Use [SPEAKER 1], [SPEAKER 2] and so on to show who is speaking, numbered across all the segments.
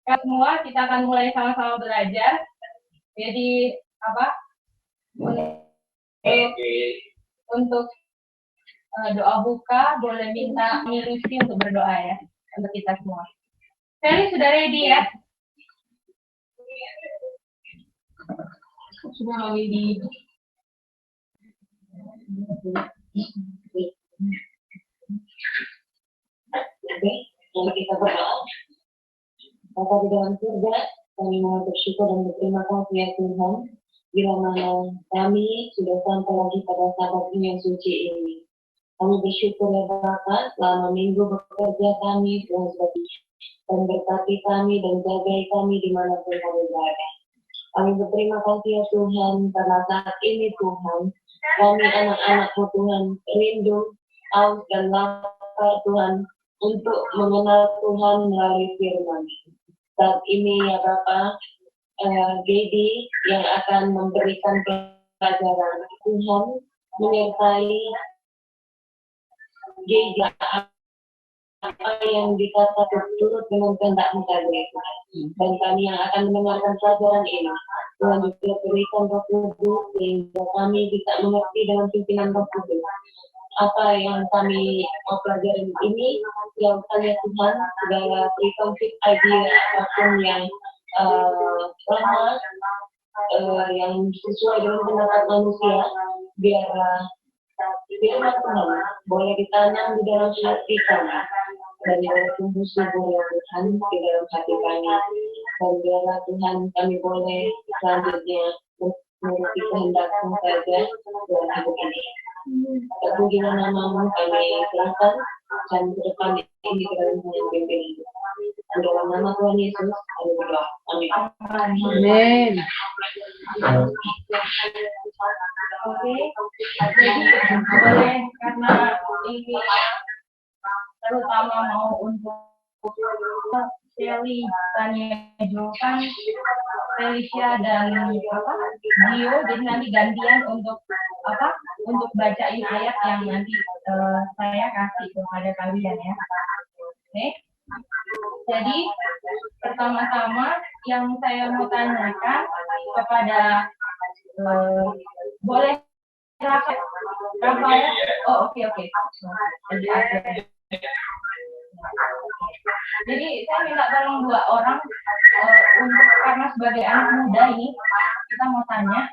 [SPEAKER 1] Semua kita akan mulai sama-sama belajar. Jadi apa? Untuk doa buka, boleh minta Lucy untuk berdoa ya untuk kita semua. Feli sudah ready ya? Sudah ready.
[SPEAKER 2] Oke, mari kita berdoa. Bapa di dalam surga, kami mau bersyukur dan berterima kasih ya Tuhan, bila mana kami sudah sampai lagi pada sabat yang suci ini. Kami bersyukur ya Bapa, selama minggu bekerja kami, Tuhan dan berkati kami dan jaga kami dimanapun kami berada. Kami berterima kasih ya Tuhan, karena saat ini Tuhan, kami anak-anak-Mu Tuhan, rindu, haus dan lapar Tuhan, untuk mengenal Tuhan melalui firman. Saat ini ya Bapak, Gedi yang akan memberikan pelajaran. Tuhan menyertai Gedi apa yang dikatakan turut dengan kehendak-Mu tadi. Dan kami yang akan mendengarkan pelajaran ini, Tuhan juga berikan Roh Kudus sehingga kami bisa mengerti dengan pimpinan Roh Kudus. Apa yang kami mau pelajarin ini, yang ya Tuhan, segala preconceived idea apapun yang lama, yang sesuai dengan pendapat manusia, biar firman Tuhan boleh ditanam di dalam hati kami, dan boleh tumbuh subur ya Tuhan di dalam hati kami, dan biarlah Tuhan kami boleh selanjutnya menuruti kehendak-Mu saja dalam hidup ini. Terpujilah nama-Mu kami serahkan dan ke depan ini ke dalam Tuhan pimpin. Dalam nama Tuhan Yesus kami berdoa. Amin.
[SPEAKER 1] Amin. Oke, jadi boleh karena ini terutama mau untuk Shelly, Tanya Jokan, Felicia dan Gio, jadi nanti gantian untuk untuk bacain ayat yang nanti saya kasih kepada kalian ya. Oke. Jadi pertama-tama yang saya mau tanyakan kepada boleh Rafael? Oh oke. Jadi saya minta tolong 2 orang untuk karena sebagai anak muda ini kita mau tanya.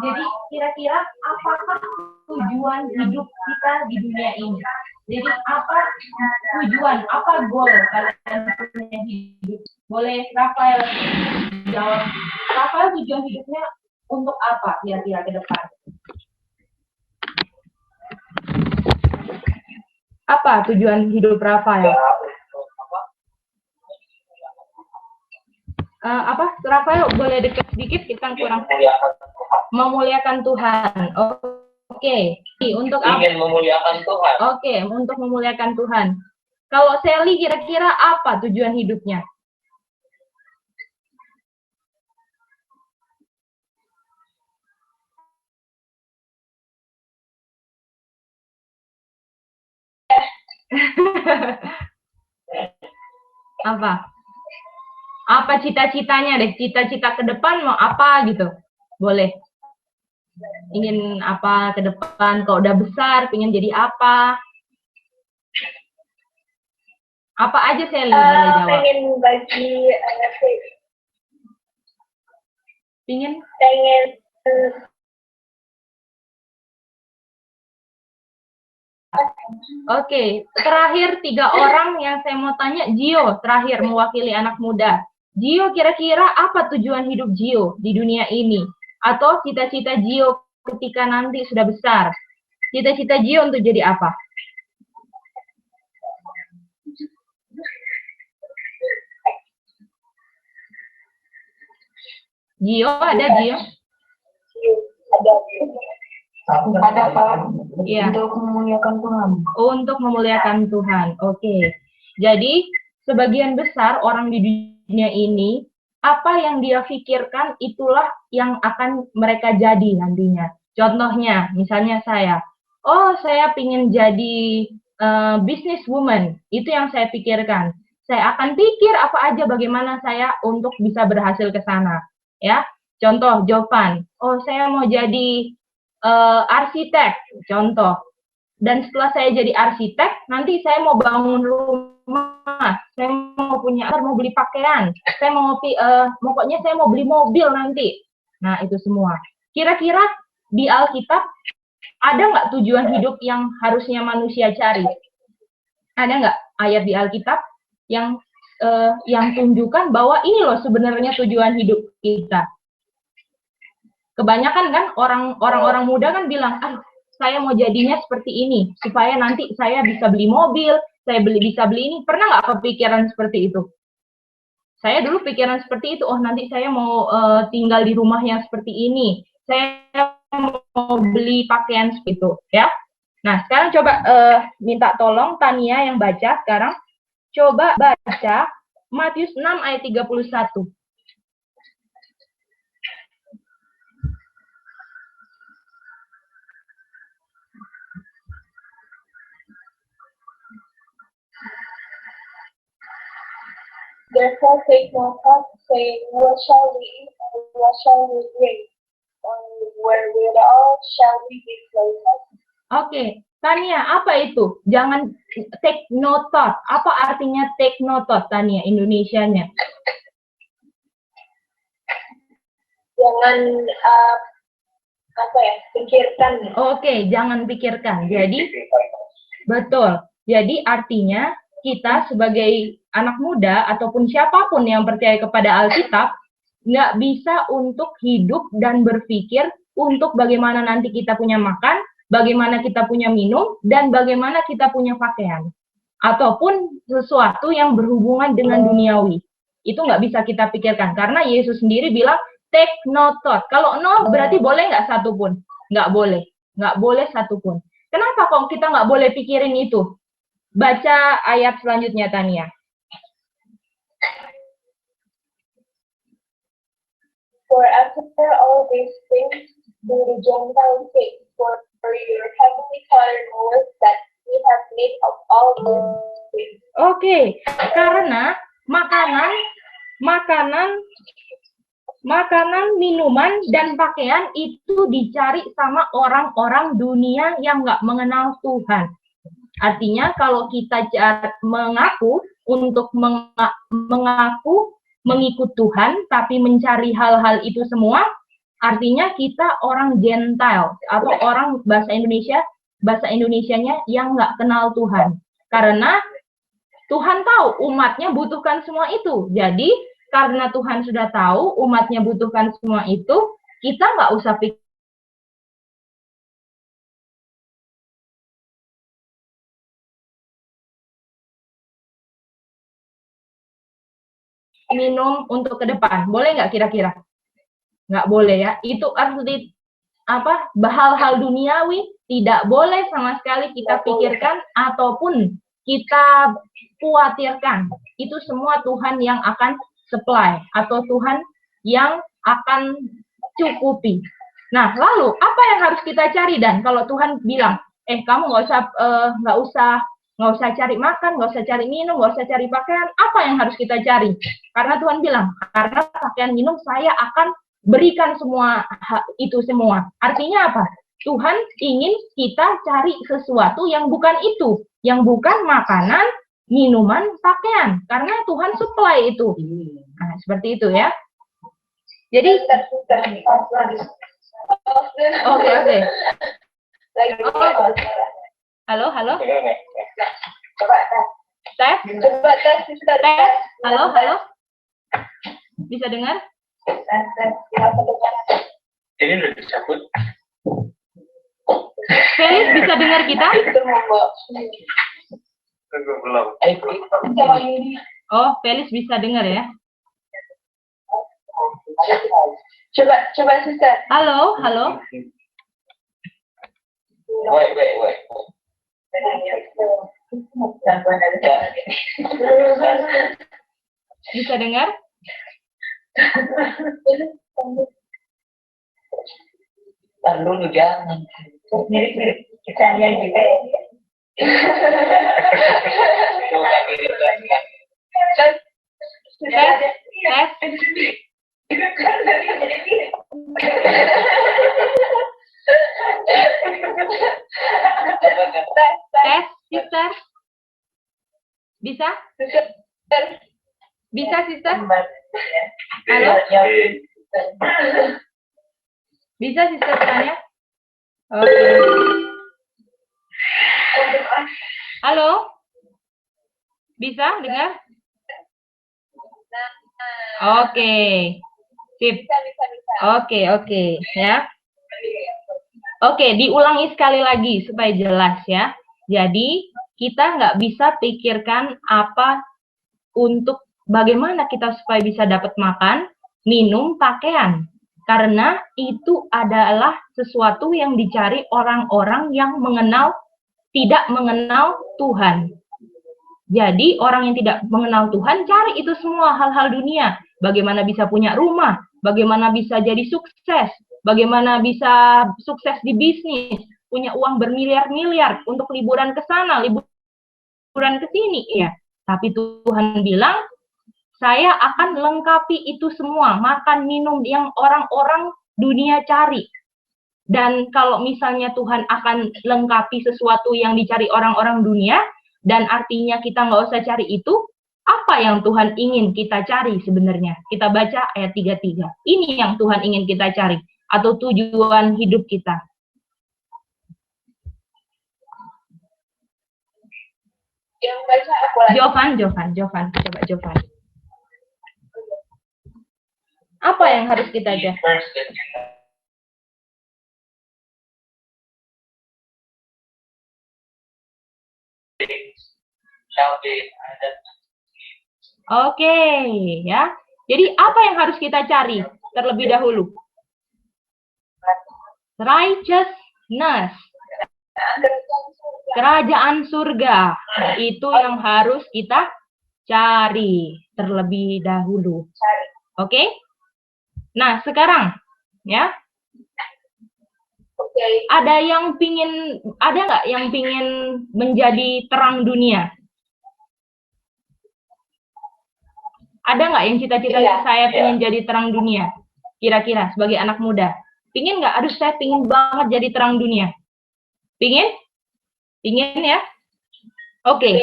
[SPEAKER 1] Jadi kira-kira apakah tujuan hidup kita di dunia ini? Jadi apa tujuan, apa goal kalian punya hidup? Boleh Rafael jawab. Rafael tujuan hidupnya untuk apa kira-kira ke depan? Apa tujuan hidup Rafael? Rafael boleh dekat sedikit, kita kurang memuliakan Tuhan. Oke. Untuk
[SPEAKER 3] ingin memuliakan Tuhan.
[SPEAKER 1] Oke, untuk memuliakan Tuhan. Kalau Sally kira-kira apa tujuan hidupnya? Apa cita-citanya deh? Cita-cita ke depan mau apa gitu? Boleh. Ingin apa ke depan? Kalau udah besar, pengen jadi apa? Apa aja Sally boleh jawab?
[SPEAKER 4] Pengen bagi
[SPEAKER 1] pengen Oke, terakhir 3 orang yang saya mau tanya, Gio, terakhir mewakili anak muda. Gio, kira-kira apa tujuan hidup Gio di dunia ini? Atau cita-cita Gio ketika nanti sudah besar? Cita-cita Gio untuk jadi apa? Gio, ada Gio?
[SPEAKER 4] Ada Pak,
[SPEAKER 1] ya.
[SPEAKER 4] Untuk memuliakan Tuhan.
[SPEAKER 1] Untuk memuliakan Tuhan, oke. Jadi, sebagian besar orang di dunia ini, apa yang dia pikirkan itulah yang akan mereka jadi nantinya. Contohnya, misalnya saya ingin jadi businesswoman, itu yang saya pikirkan. saya akan pikir apa aja bagaimana saya untuk bisa berhasil ke sana. Ya, contoh Jovan, oh saya mau jadi arsitek, contoh. Dan setelah saya jadi arsitek, nanti saya mau bangun rumah, saya mau punya, mau beli pakaian, saya mau pokoknya saya mau beli mobil nanti. Nah, itu semua. Kira-kira di Alkitab ada nggak tujuan hidup yang harusnya manusia cari? Ada nggak ayat di Alkitab yang tunjukkan bahwa ini loh sebenarnya tujuan hidup kita? Kebanyakan kan orang-orang muda kan bilang, saya mau jadinya seperti ini, supaya nanti saya bisa beli mobil, saya bisa beli ini. Pernah nggak kepikiran seperti itu? Saya dulu pikiran seperti itu, oh nanti saya mau tinggal di rumah yang seperti ini, saya mau beli pakaian seperti itu, ya. Nah, sekarang coba minta tolong Tania yang baca sekarang, coba baca Matius 6 ayat 31.
[SPEAKER 4] Therefore take no thought, saying, what shall we eat, and what shall we drink? Or wherewithal shall we be clothed?
[SPEAKER 1] Oke, Tania, apa itu? Jangan take no thought. Apa artinya take no thought, Tania, Indonesianya?
[SPEAKER 4] Jangan pikirkan.
[SPEAKER 1] Oke, jangan pikirkan. Jadi, betul. Jadi artinya kita sebagai anak muda ataupun siapapun yang percaya kepada Alkitab nggak bisa untuk hidup dan berpikir untuk bagaimana nanti kita punya makan, bagaimana kita punya minum, dan bagaimana kita punya pakaian. Ataupun sesuatu yang berhubungan dengan duniawi. Itu nggak bisa kita pikirkan. Karena Yesus sendiri bilang, take no thought. Kalau no berarti boleh nggak satu pun? Nggak boleh. Nggak boleh satu pun. Kenapa kok kita nggak boleh pikirin itu? Baca ayat selanjutnya, Tania.
[SPEAKER 4] For after all these things do the Gentiles seek, for your heavenly Father knows that we have need of all these things.
[SPEAKER 1] Oke, karena makanan, minuman, dan pakaian itu dicari sama orang-orang dunia yang nggak mengenal Tuhan. Artinya kalau kita mengaku untuk mengikut Tuhan, tapi mencari hal-hal itu semua, artinya kita orang Gentile atau orang bahasa Indonesianya yang nggak kenal Tuhan. Karena Tuhan tahu umatnya butuhkan semua itu. Jadi karena Tuhan sudah tahu umatnya butuhkan semua itu, kita nggak usah pikir minum untuk ke depan. Boleh nggak kira-kira? Nggak boleh ya. Itu arti hal-hal duniawi tidak boleh sama sekali kita pikirkan ataupun kita khawatirkan. Itu semua Tuhan yang akan supply atau Tuhan yang akan cukupi. Nah, lalu apa yang harus kita cari, dan kalau Tuhan bilang, kamu nggak usah cari makan, nggak usah cari minum, nggak usah cari pakaian, apa yang harus kita cari? Karena Tuhan bilang, karena pakaian minum saya akan berikan semua itu semua. Artinya apa? Tuhan ingin kita cari sesuatu yang bukan itu, yang bukan makanan, minuman, pakaian, karena Tuhan supply itu. Nah, seperti itu ya. Jadi, oke. Halo. Tes. Halo. Bisa dengar?
[SPEAKER 3] Ini udah dicabut.
[SPEAKER 1] Felix bisa dengar kita?
[SPEAKER 3] Belum.
[SPEAKER 1] Oh, Felix bisa dengar ya?
[SPEAKER 4] Coba sister.
[SPEAKER 1] Halo.
[SPEAKER 3] Wait.
[SPEAKER 1] Bisa dengar?
[SPEAKER 2] Dulu jangan.
[SPEAKER 4] Mirip-mirip kita yang juga.
[SPEAKER 1] Tes, sister. Bisa? Bisa, sister? Halo? Bisa, sister, tanya? Oke. Halo? Bisa dengar? Oke. Sip. Oke, ya. Oke, diulangi sekali lagi supaya jelas ya. Jadi, kita nggak bisa pikirkan apa untuk bagaimana kita supaya bisa dapat makan, minum, pakaian. Karena itu adalah sesuatu yang dicari orang-orang yang tidak mengenal Tuhan. Jadi, orang yang tidak mengenal Tuhan cari itu semua hal-hal dunia. Bagaimana bisa punya rumah, bagaimana bisa jadi sukses, bagaimana bisa sukses di bisnis, punya uang bermiliar-miliar untuk liburan ke sana, liburan ke sini, ya. Tapi Tuhan bilang, saya akan lengkapi itu semua, makan, minum yang orang-orang dunia cari. Dan kalau misalnya Tuhan akan lengkapi sesuatu yang dicari orang-orang dunia, dan artinya kita nggak usah cari itu, apa yang Tuhan ingin kita cari sebenarnya? Kita baca ayat 33. Ini yang Tuhan ingin kita cari, atau tujuan hidup kita.
[SPEAKER 4] Yang baca aku lagi.
[SPEAKER 1] Jovan. Coba Jovan. Apa yang harus kita cari? Oke, ya. Jadi apa yang harus kita cari terlebih dahulu? Righteousness. Kerajaan surga. Itu yang harus kita cari terlebih dahulu. Oke? Nah, sekarang ya. Ada nggak yang pingin menjadi terang dunia? Ada nggak yang cita-cita saya pengen jadi terang dunia? Kira-kira sebagai anak muda. Pingin nggak? Aduh, saya pingin banget jadi terang dunia. Pingin? Pingin ya? Oke.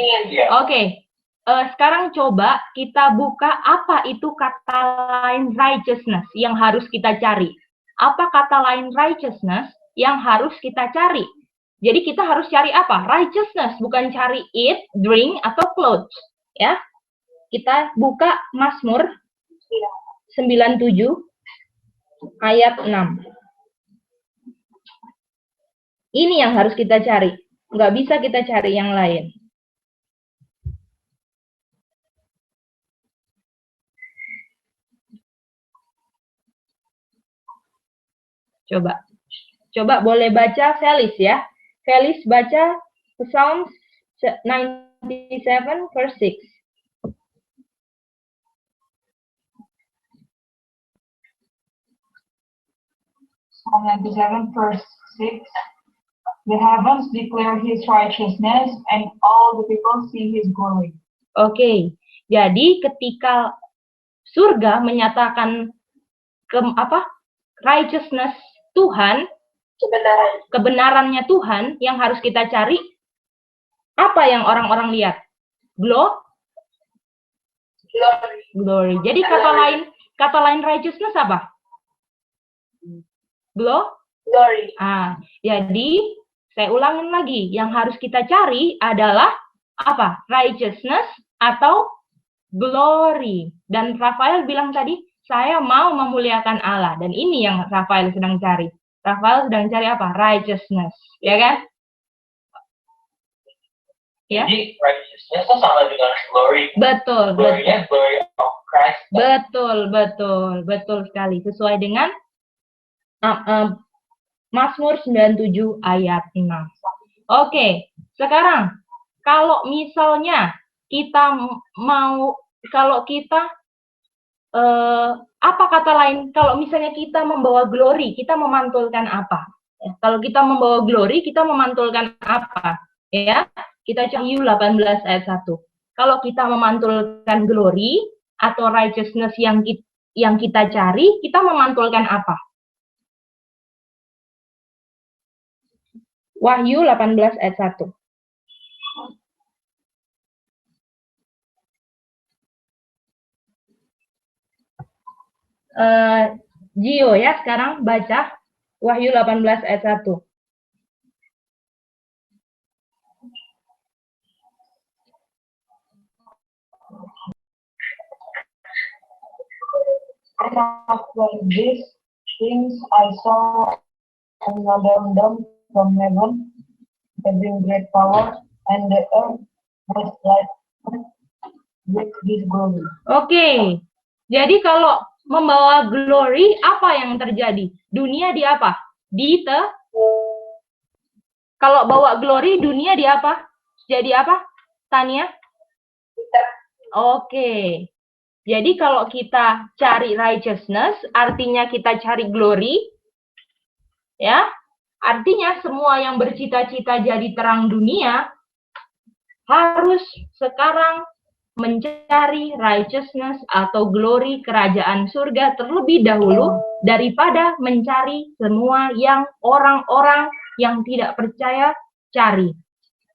[SPEAKER 1] Sekarang coba kita buka apa itu kata lain righteousness yang harus kita cari. Apa kata lain righteousness yang harus kita cari? Jadi kita harus cari apa? Righteousness, bukan cari eat, drink, atau clothes. Ya. Kita buka Mazmur 97 ayat 6. Ini yang harus kita cari. Nggak bisa kita cari yang lain. Coba boleh baca Felis ya. Felis baca Psalm 97 verse 6.
[SPEAKER 5] Psalm 97 verse 6. The heavens declare his righteousness and all the people see his glory.
[SPEAKER 1] Oke. Jadi ketika surga menyatakan righteousness Tuhan, kebenarannya Tuhan yang harus kita cari, apa yang orang-orang lihat? Glory. Jadi kata lain righteousness apa? Glory. Jadi saya ulangin lagi, yang harus kita cari adalah apa? Righteousness atau glory. Dan Rafael bilang tadi, saya mau memuliakan Allah. Dan ini yang Rafael sedang cari. Rafael sedang cari apa? Righteousness. Ya kan? Ya?
[SPEAKER 3] Jadi righteousness itu sama dengan glory.
[SPEAKER 1] Betul.
[SPEAKER 3] Glory-nya glory of Christ.
[SPEAKER 1] Betul sekali. Sesuai dengan Mazmur 97 ayat 6. Oke, sekarang kalau misalnya kita apa kata lain, kalau misalnya kita membawa glory, kita memantulkan apa? Kalau kita membawa glory, kita memantulkan apa? Ya, kita cari 18 ayat 1. kalau kita memantulkan glory atau righteousness yang kita cari, kita memantulkan apa? Wahyu 18 ayat 1. Gio ya, sekarang baca Wahyu 18 ayat 1.
[SPEAKER 5] And after these things I saw another dome from heaven, having great power, and the earth was lightened with his glory.
[SPEAKER 1] Oke, jadi kalau membawa glory, apa yang terjadi? Dunia di apa? Kalau bawa glory, dunia di apa? Jadi apa, Tania? Oke. Jadi kalau kita cari righteousness, artinya kita cari glory, ya. Artinya semua yang bercita-cita jadi terang dunia harus sekarang mencari righteousness atau glory kerajaan surga terlebih dahulu daripada mencari semua yang orang-orang yang tidak percaya cari.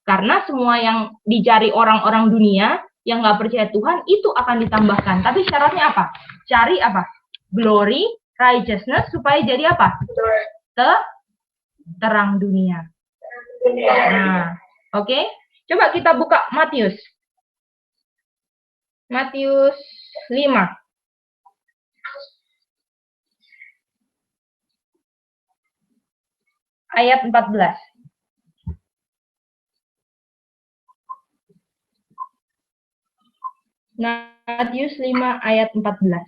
[SPEAKER 1] Karena semua yang dicari orang-orang dunia yang nggak percaya Tuhan itu akan ditambahkan. Tapi syaratnya apa? Cari apa? Glory, righteousness supaya jadi apa? Terang dunia. Nah, oke. Coba kita buka Matius. Matius 5. Ayat 14. Matius 5 ayat 14.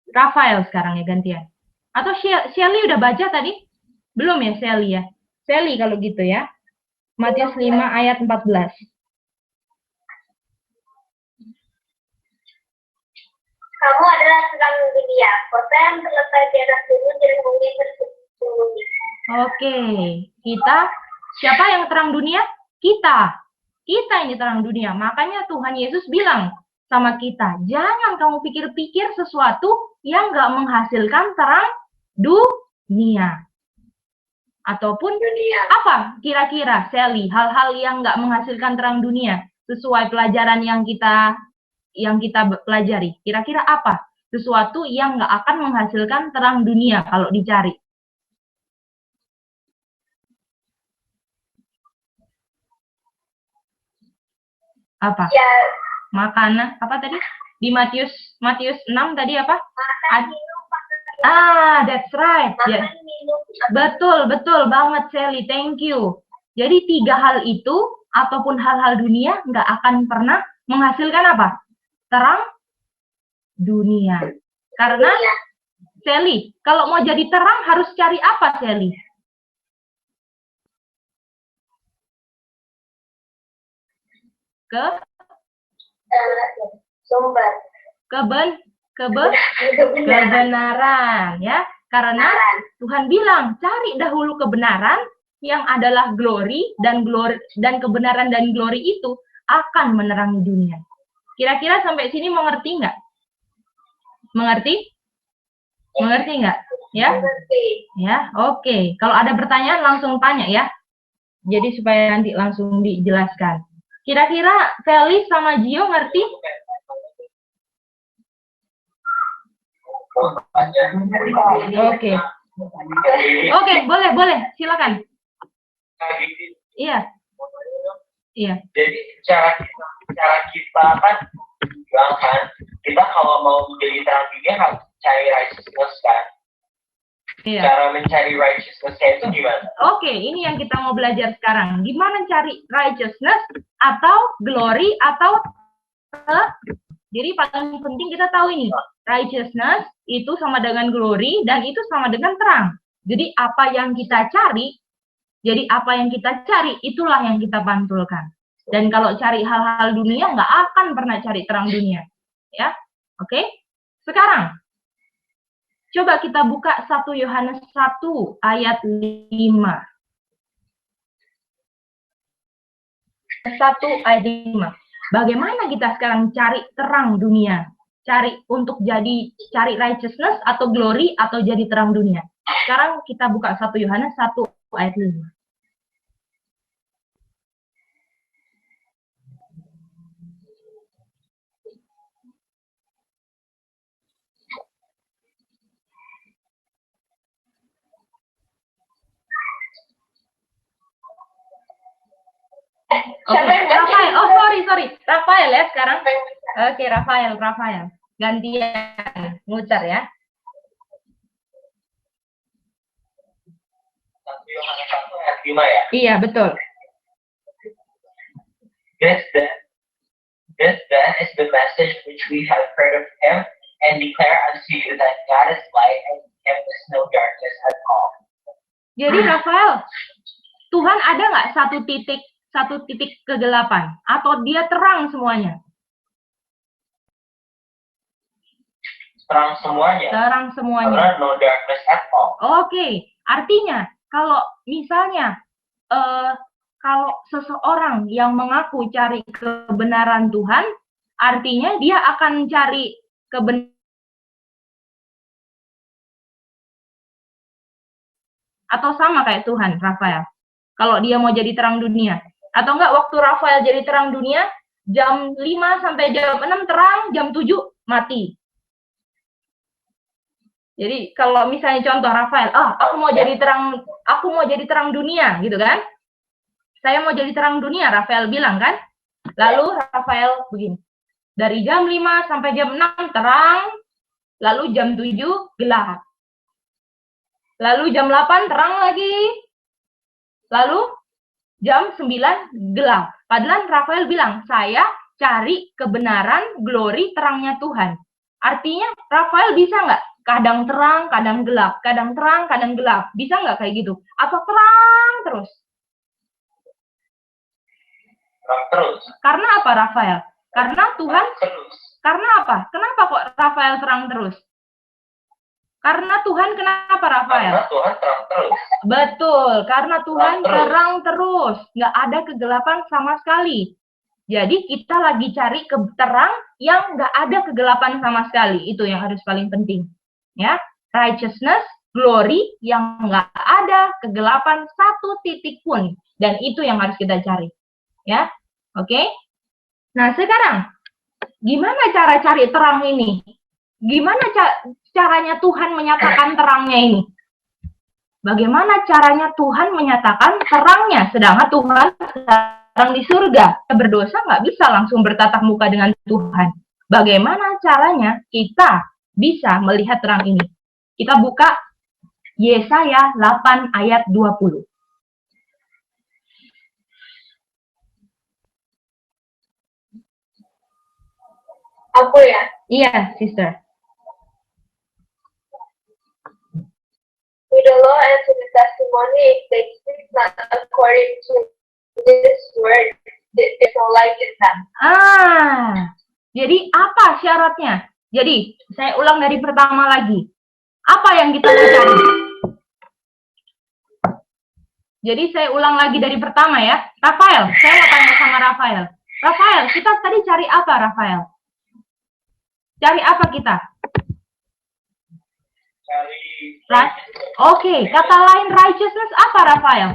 [SPEAKER 1] Rafael sekarang ya gantian. Atau Shelly udah baca tadi? Belum ya Shelly ya? Shelly kalau gitu ya. Matius 5 ayat 14.
[SPEAKER 4] Kamu adalah terang dunia. Kota yang terletak di atas gunung dan bumi bersembunyi.
[SPEAKER 1] Oke, siapa yang terang dunia? Kita ini terang dunia. Makanya Tuhan Yesus bilang sama kita, jangan kamu pikir-pikir sesuatu yang nggak menghasilkan terang dunia. Ataupun apa kira-kira, Sally, hal-hal yang nggak menghasilkan terang dunia sesuai pelajaran yang kita pelajari. Kira-kira apa? Sesuatu yang nggak akan menghasilkan terang dunia kalau dicari. Apa? Ya. Makanan apa tadi? Di Matius 6 tadi apa? That's right. Ya. Betul banget Sally. Thank you. Jadi 3 hal itu ataupun hal-hal dunia nggak akan pernah menghasilkan apa? Terang dunia. Karena Sally, kalau mau jadi terang harus cari apa Sally?
[SPEAKER 4] Sumber.
[SPEAKER 1] Kebenaran ya. Karena Tuhan bilang cari dahulu kebenaran yang adalah glory dan kebenaran dan glory itu akan menerangi dunia. Kira-kira sampai sini mengerti nggak? Mengerti nggak? Ya? Ya, oke. Kalau ada pertanyaan langsung tanya ya. Jadi supaya nanti langsung dijelaskan. Kira-kira Feli sama Gio ngerti? Oke, boleh, silakan. Iya.
[SPEAKER 3] Jadi cara kita kan bilang kan, kita kalau mau menjadi terang dunia harus cari righteousness kan. Iya. Cara mencari righteousness-nya itu gimana?
[SPEAKER 1] Oke, ini yang kita mau belajar sekarang. Gimana cari righteousness atau glory atau jadi paling penting kita tahu ini. Righteousness itu sama dengan glory dan itu sama dengan terang. Jadi apa yang kita cari, itulah yang kita pantulkan. Dan kalau cari hal-hal dunia nggak akan pernah cari terang dunia. Ya. Oke? Sekarang coba kita buka 1 Yohanes 1 ayat 5. 1 ayat 5. Bagaimana kita sekarang cari terang dunia? Cari righteousness atau glory atau jadi terang dunia? Sekarang kita buka 1 Yohanes 1 ayat 5. Oke, Rafael. Oh, sorry. Rafael ya sekarang. Oke, Rafael. Gantian. Muter ya.
[SPEAKER 3] 1 Yohanes 1 ayat 5 ya?
[SPEAKER 1] Iya, betul.
[SPEAKER 3] This then is the message which we have heard of him and declare unto you that God is light and in him is no darkness at all.
[SPEAKER 1] Jadi Rafael, Tuhan ada nggak satu titik kegelapan atau dia terang semuanya?
[SPEAKER 3] Terang semuanya. Karena no darkness at all.
[SPEAKER 1] Oke, artinya kalau misalnya kalau seseorang yang mengaku cari kebenaran Tuhan, artinya dia akan cari kebenaran atau sama kayak Tuhan, Rafael. Kalau dia mau jadi terang dunia. Atau enggak waktu Rafael jadi terang dunia, jam 5 sampai jam 6 terang, jam 7 mati. Jadi kalau misalnya contoh Rafael, aku mau jadi terang dunia, gitu kan? Saya mau jadi terang dunia, Rafael bilang kan? Lalu Rafael begini. Dari jam 5 sampai jam 6 terang, lalu jam 7 gelap. Lalu jam 8 terang lagi. Lalu jam 9 gelap. Padahal Rafael bilang, saya cari kebenaran, glory, terangnya Tuhan. Artinya Rafael bisa nggak? Kadang terang, kadang gelap. Kadang terang, kadang gelap. Bisa nggak kayak gitu? Atau terang terus?
[SPEAKER 3] Terang terus.
[SPEAKER 1] Karena apa Rafael? Karena Tuhan
[SPEAKER 3] terus.
[SPEAKER 1] Karena apa? Kenapa kok Rafael terang terus? Karena Tuhan kenapa Rafael?
[SPEAKER 3] Karena Tuhan terang terus.
[SPEAKER 1] Betul, karena Tuhan terang terus. Nggak ada kegelapan sama sekali. Jadi kita lagi cari terang yang nggak ada kegelapan sama sekali. Itu yang harus paling penting. Ya, righteousness, glory yang nggak ada kegelapan satu titik pun. Dan itu yang harus kita cari. Ya, oke? Nah sekarang, gimana cara cari terang ini? Gimana caranya Tuhan menyatakan terangnya ini? Bagaimana caranya Tuhan menyatakan terangnya? Sedangkan Tuhan sedang di surga. Berdosa nggak bisa langsung bertatap muka dengan Tuhan. Bagaimana caranya kita bisa melihat terang ini? Kita buka Yesaya 8 ayat 20.
[SPEAKER 4] Aku ya?
[SPEAKER 1] Iya, sister.
[SPEAKER 4] With the law and to the testimony, if they speak not according to this word, there's no light in them.
[SPEAKER 1] Jadi apa syaratnya? Jadi, saya ulang dari pertama lagi. Apa yang kita mau cari? Jadi, saya ulang lagi dari pertama ya. Rafael, saya mau tanya sama Rafael. Rafael, kita tadi cari apa, Rafael? Cari apa kita? Oke, kata lain righteousness apa, Rafael?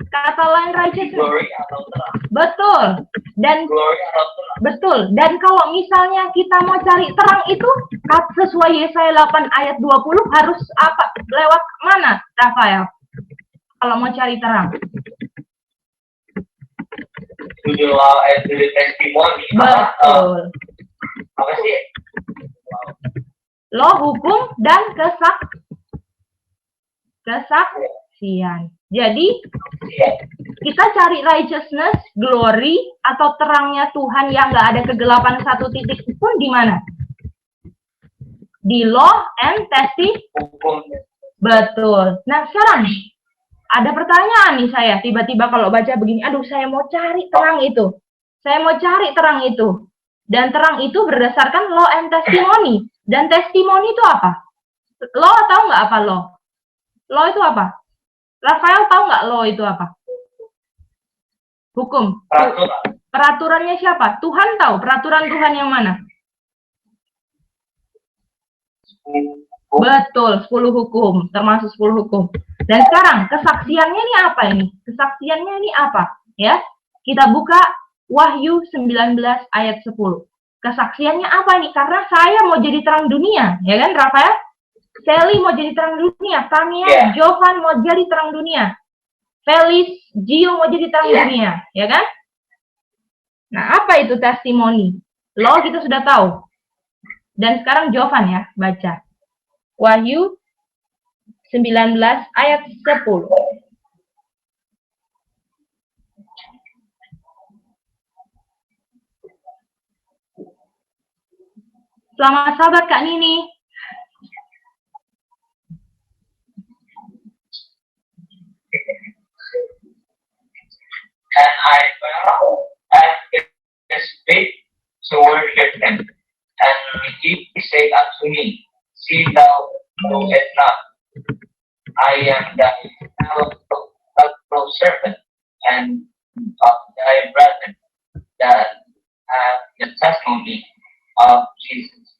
[SPEAKER 1] Kata lain righteousness. Betul. Betul. Dan kalau misalnya kita mau cari terang itu sesuai Yesaya 8 ayat 20 harus apa? Lewat mana, Rafael? Kalau mau cari terang.
[SPEAKER 3] To the law and to the testimony.
[SPEAKER 1] Betul.
[SPEAKER 3] Apa sih?
[SPEAKER 1] Lo, hukum, dan kesaksian. Jadi, kita cari righteousness, glory, atau terangnya Tuhan yang nggak ada kegelapan satu titik pun di mana? Di law and testimony. Betul. Nah, sekarang ada pertanyaan nih saya. Tiba-tiba kalau baca begini, aduh saya mau cari terang itu. Saya mau cari terang itu. Dan terang itu berdasarkan law and testimony. Dan testimoni itu apa? Law tahu nggak apa law? Law itu apa? Rafael tahu nggak law itu apa? Hukum.
[SPEAKER 3] Peraturan.
[SPEAKER 1] Peraturannya siapa? Tuhan tahu. Peraturan Tuhan yang mana? Betul, 10 hukum. Termasuk 10 hukum. Dan sekarang, kesaksiannya ini apa ini? Kesaksiannya ini apa? Ya, kita buka Wahyu 19 ayat 10. Kesaksiannya apa ini? Karena saya mau jadi terang dunia. Ya kan, Rafael? Sally mau jadi terang dunia. Tania, Jovan mau jadi terang dunia. Felis, Gio mau jadi terang dunia. Ya kan? Nah, apa itu testimoni? Lo kita sudah tahu. Dan sekarang Jovan ya, baca. Wahyu 19 ayat 10. Selamat sahabat Kak Nini.
[SPEAKER 3] And I fell at his feet to worship him. And he said unto me, See thou knowest not, I am thy fellow servant and of thy brethren that have the testimony of Jesus.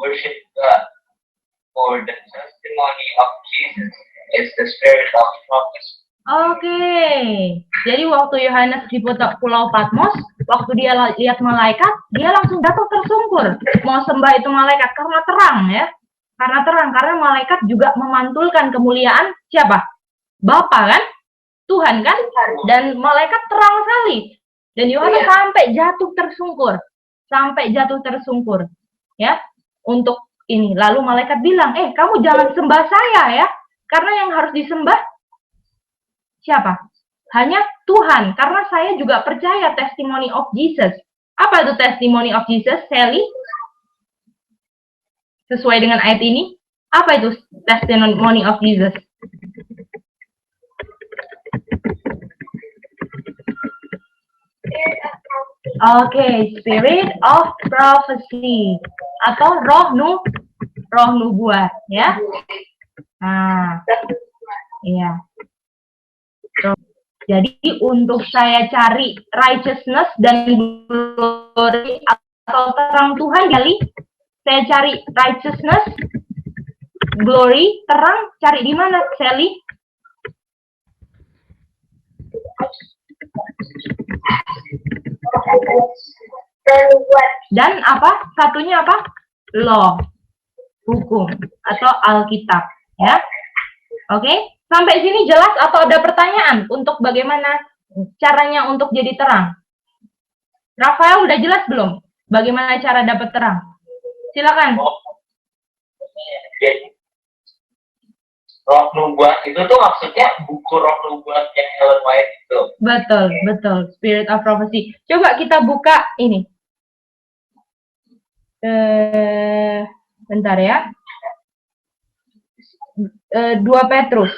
[SPEAKER 3] Worship God, for the testimony of Jesus is the spirit of prophecy.
[SPEAKER 1] Oke, jadi waktu Yohanes di Pulau Patmos, waktu dia lihat malaikat, dia langsung jatuh tersungkur. Mau sembah itu malaikat karena terang ya. Karena terang, karena malaikat juga memantulkan kemuliaan siapa? Bapa kan? Tuhan kan? Dan malaikat terang sekali. Dan Yohanes sampai jatuh tersungkur. Sampai jatuh tersungkur. Ya, untuk ini. Lalu malaikat bilang, kamu jangan sembah saya ya. Karena yang harus disembah siapa? Hanya Tuhan. Karena saya juga percaya testimony of Jesus. Apa itu testimony of Jesus, Sally? Sesuai dengan ayat ini, apa itu testimony of Jesus? Oke, spirit of prophecy atau roh nubuat, ya. Nah, iya. Jadi untuk saya cari righteousness dan glory atau terang Tuhan, kali saya cari righteousness, glory, terang, cari di mana, Sally? Dan apa? Satunya apa? Law, hukum atau Alkitab, ya. Oke, sampai sini jelas atau ada pertanyaan untuk bagaimana caranya untuk jadi terang? Rafael udah jelas belum? Bagaimana cara dapat terang? Silakan.
[SPEAKER 3] Roh nubuat itu tuh maksudnya buku roh nubuat yang Ellen White itu.
[SPEAKER 1] Betul, betul. Spirit of Prophecy. Coba kita buka ini. Bentar ya. 2 Petrus.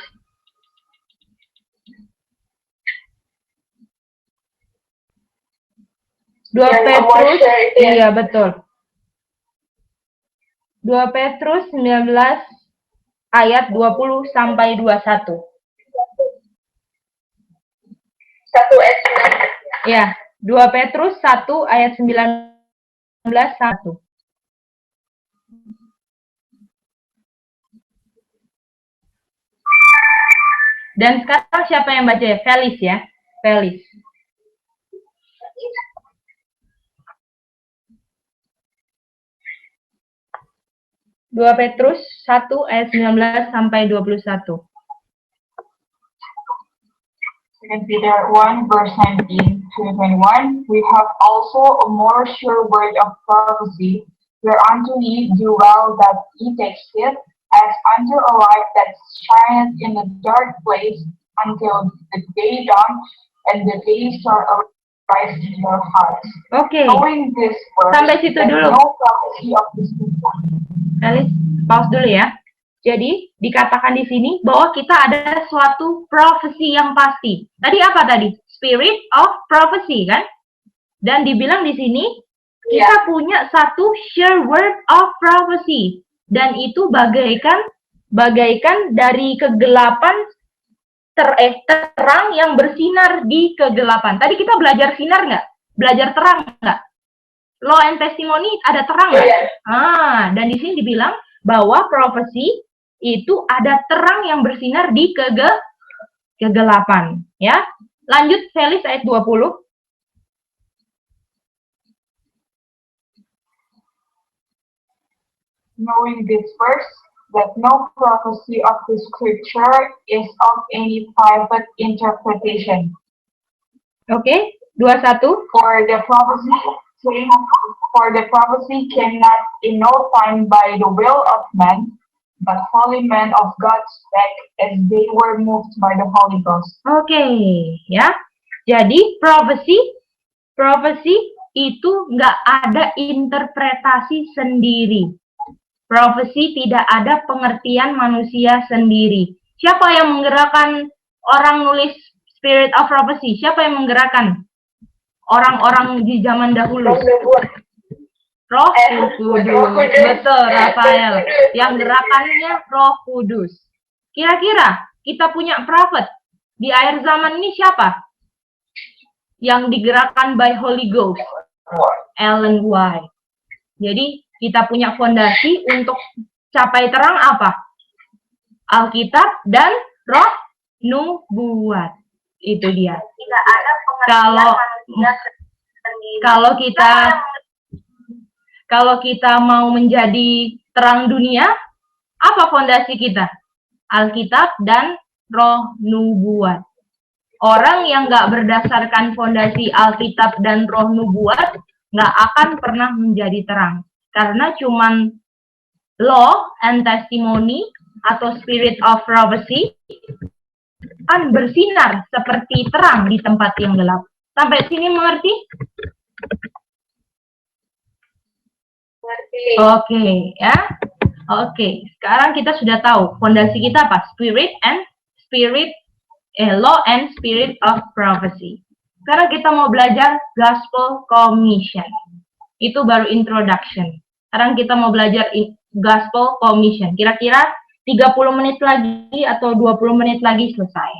[SPEAKER 1] 2 Petrus, iya betul. 2 Petrus 19 ayat 20 sampai 21.
[SPEAKER 4] 1 ayat 19.
[SPEAKER 1] Ya, 2 Petrus 1 ayat 19 1. Dan sekarang siapa yang baca ya? Felis ya. Felis. Dua Petrus 1 ayat 19 sampai 21.
[SPEAKER 6] Second Peter 1 verse 19 to 21, we have also a more sure word of prophecy, whereunto ye do well that ye take heed, as unto a light that shineth in a dark place until the day dawn and the day shall arise in your hearts.
[SPEAKER 1] Oke.
[SPEAKER 6] Knowing this verse,
[SPEAKER 1] Sampai situ
[SPEAKER 6] that
[SPEAKER 1] dulu.
[SPEAKER 6] no prophecy of this
[SPEAKER 1] Felis, pause dulu ya. Jadi, dikatakan di sini bahwa kita ada suatu prophecy yang pasti. Tadi apa tadi? Spirit of prophecy, kan? Dan dibilang di sini, kita punya satu sure word of prophecy. Dan itu bagaikan dari kegelapan terang yang bersinar di kegelapan. Tadi kita belajar sinar nggak? Belajar terang nggak? Law and testimony ada terang nggak? Dan di sini dibilang bahwa prophecy itu ada terang yang bersinar di kegelapan. Ya, lanjut Felis ayat 20.
[SPEAKER 6] Knowing this first, that no prophecy of the scripture is of any private interpretation.
[SPEAKER 1] Oke, 21.
[SPEAKER 6] For the prophecy cannot in no time by the will of man, but holy men of God spake as they were moved by the Holy Ghost.
[SPEAKER 1] Oke, ya. Jadi prophecy itu nggak ada interpretasi sendiri. Prophecy tidak ada pengertian manusia sendiri. Siapa yang menggerakkan orang nulis Spirit of Prophecy? Siapa yang menggerakkan orang-orang di zaman dahulu? Roh Kudus. Betul, Rafael. Yang gerakannya Roh Kudus. Kira-kira kita punya prophet di akhir zaman ini siapa? Yang digerakkan by Holy Ghost. Ellen White. Jadi kita punya fondasi untuk capai terang apa? Alkitab dan Roh Nubuat. Itu dia.
[SPEAKER 2] Tidak ada pengertian
[SPEAKER 1] kalau kita mau menjadi terang dunia, apa fondasi kita? Alkitab dan Roh Nubuat. Orang yang nggak berdasarkan fondasi Alkitab dan Roh Nubuat nggak akan pernah menjadi terang. Karena cuman law and testimony atau spirit of prophecy kan bersinar seperti terang di tempat yang gelap. Sampai sini mengerti?
[SPEAKER 4] Mengerti.
[SPEAKER 1] Oke, ya. Oke, sekarang kita sudah tahu fondasi kita apa? Law and spirit of prophecy. Sekarang kita mau belajar gospel commission. Itu baru introduction. Sekarang kita mau belajar gospel commission. Kira-kira 30 menit lagi atau 20 menit lagi selesai.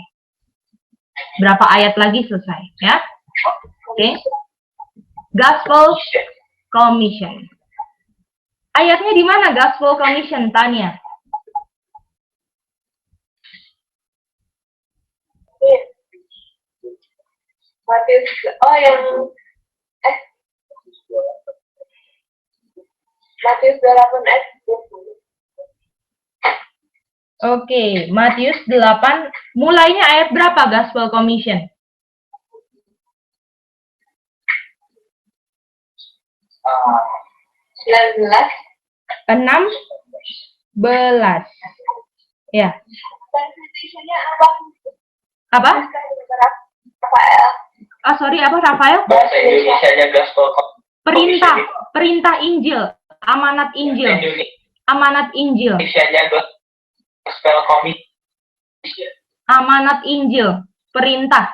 [SPEAKER 1] Berapa ayat lagi selesai, ya? Oke. Gospel commission. Ayatnya di mana gospel commission, Tania?
[SPEAKER 4] Matius, Matius 8 ayat 20.
[SPEAKER 1] Oke, Matius 8, mulainya ayat berapa gospel commission? 16. Ya.
[SPEAKER 4] Translation-nya apa?
[SPEAKER 1] Apa?
[SPEAKER 4] Rafael.
[SPEAKER 1] Sorry, apa Rafael?
[SPEAKER 3] Bahasa Indonesianya gospel
[SPEAKER 1] Perintah Injil, amanat Injil. Amanat Injil.
[SPEAKER 3] Indonesianya gospel commission.
[SPEAKER 1] Amanat Injil, perintah.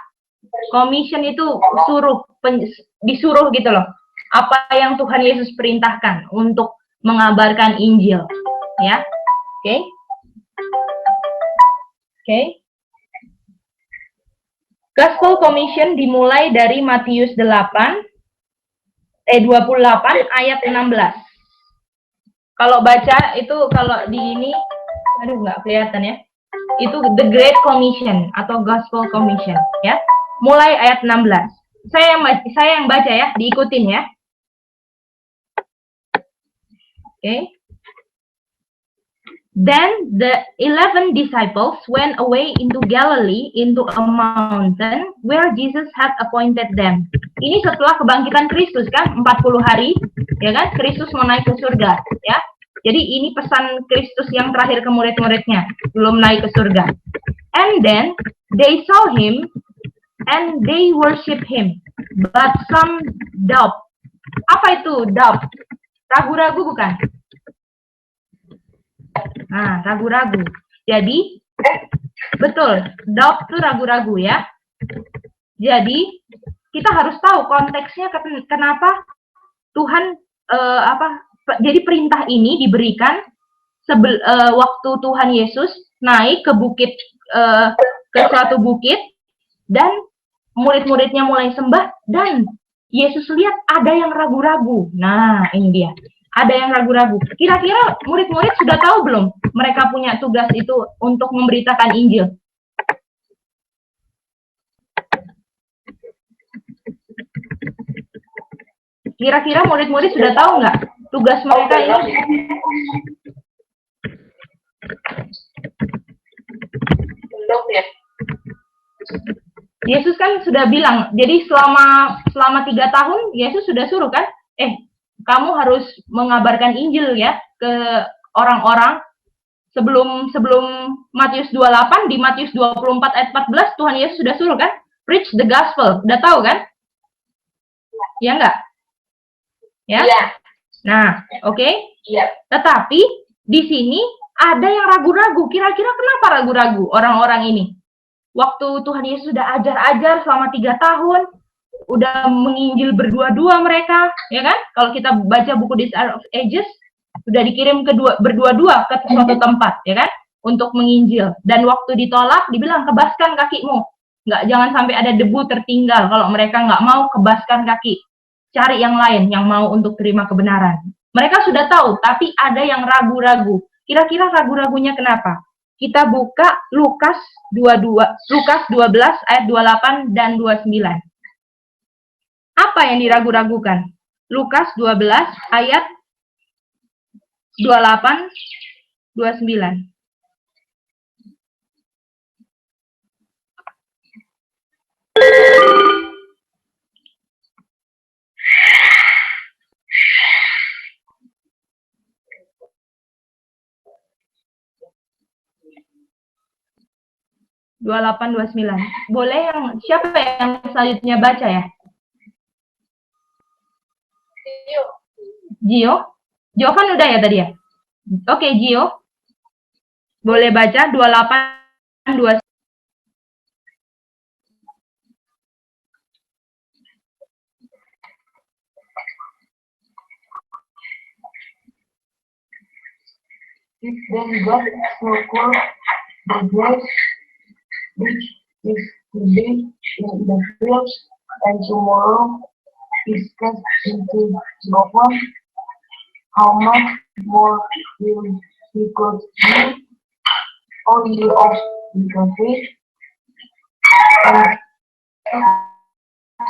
[SPEAKER 1] Commission itu disuruh gitu loh. Apa yang Tuhan Yesus perintahkan untuk mengabarkan Injil, ya. Oke. Gospel Commission dimulai dari Matius 28 ayat 16. Kalau baca itu, kalau di ini, aduh nggak kelihatan ya. Itu The Great Commission atau Gospel Commission, ya. Mulai ayat 16. Saya yang baca ya, diikutin ya. Oke. Then the 11 disciples went away into Galilee, into a mountain where Jesus had appointed them. Ini setelah kebangkitan Kristus kan, 40 hari, ya kan? Kristus mau naik ke surga, ya. Jadi ini pesan Kristus yang terakhir ke murid-muridnya, belum naik ke surga. And then they saw him and they worship him, but some doubt. Apa itu doubt? Ragu-ragu bukan? Nah, ragu-ragu. Jadi, betul, doubt itu ragu-ragu ya. Jadi, kita harus tahu konteksnya kenapa Tuhan jadi perintah ini diberikan waktu Tuhan Yesus naik ke bukit ke suatu bukit, dan murid-muridnya mulai sembah, dan Yesus lihat ada yang ragu-ragu. Nah, ini dia. Ada yang ragu-ragu. Kira-kira murid-murid sudah tahu belum mereka punya tugas itu untuk memberitakan Injil? Kira-kira murid-murid sudah tahu nggak tugas mereka ini?
[SPEAKER 4] Belum ya.
[SPEAKER 1] Yesus kan sudah bilang, jadi selama 3 tahun Yesus sudah suruh kan, kamu harus mengabarkan Injil ya ke orang-orang. Sebelum Matius 28, di Matius 24 ayat 14 Tuhan Yesus sudah suruh kan, preach the gospel. Udah tahu kan? Ya enggak? Ya?
[SPEAKER 4] Iya.
[SPEAKER 1] Nah, oke.
[SPEAKER 4] Iya.
[SPEAKER 1] Tetapi di sini ada yang ragu-ragu. Kira-kira kenapa ragu-ragu orang-orang ini? Waktu Tuhan Yesus sudah ajar-ajar selama 3 tahun, udah menginjil berdua-dua mereka, ya kan? Kalau kita baca buku Desire of Ages, sudah dikirim berdua-dua ke suatu tempat, ya kan? Untuk menginjil. Dan waktu ditolak, dibilang, kebaskan kakimu. Jangan sampai ada debu tertinggal. Kalau mereka nggak mau, kebaskan kaki. Cari yang lain yang mau untuk terima kebenaran. Mereka sudah tahu, tapi ada yang ragu-ragu. Kira-kira ragu-ragunya kenapa? Kita buka Lukas 12 ayat 28 dan 29. Apa yang diragu-ragukan? Lukas 12 ayat 28, 29. Boleh siapa yang selanjutnya baca ya? Gio? Gio kan udah ya tadi ya? Oke, Gio. Boleh baca 28, 29.
[SPEAKER 5] If then God so called the grace which is today in the fields and tomorrow is cast into the oven, how much more will He clothe you, O ye of little faith?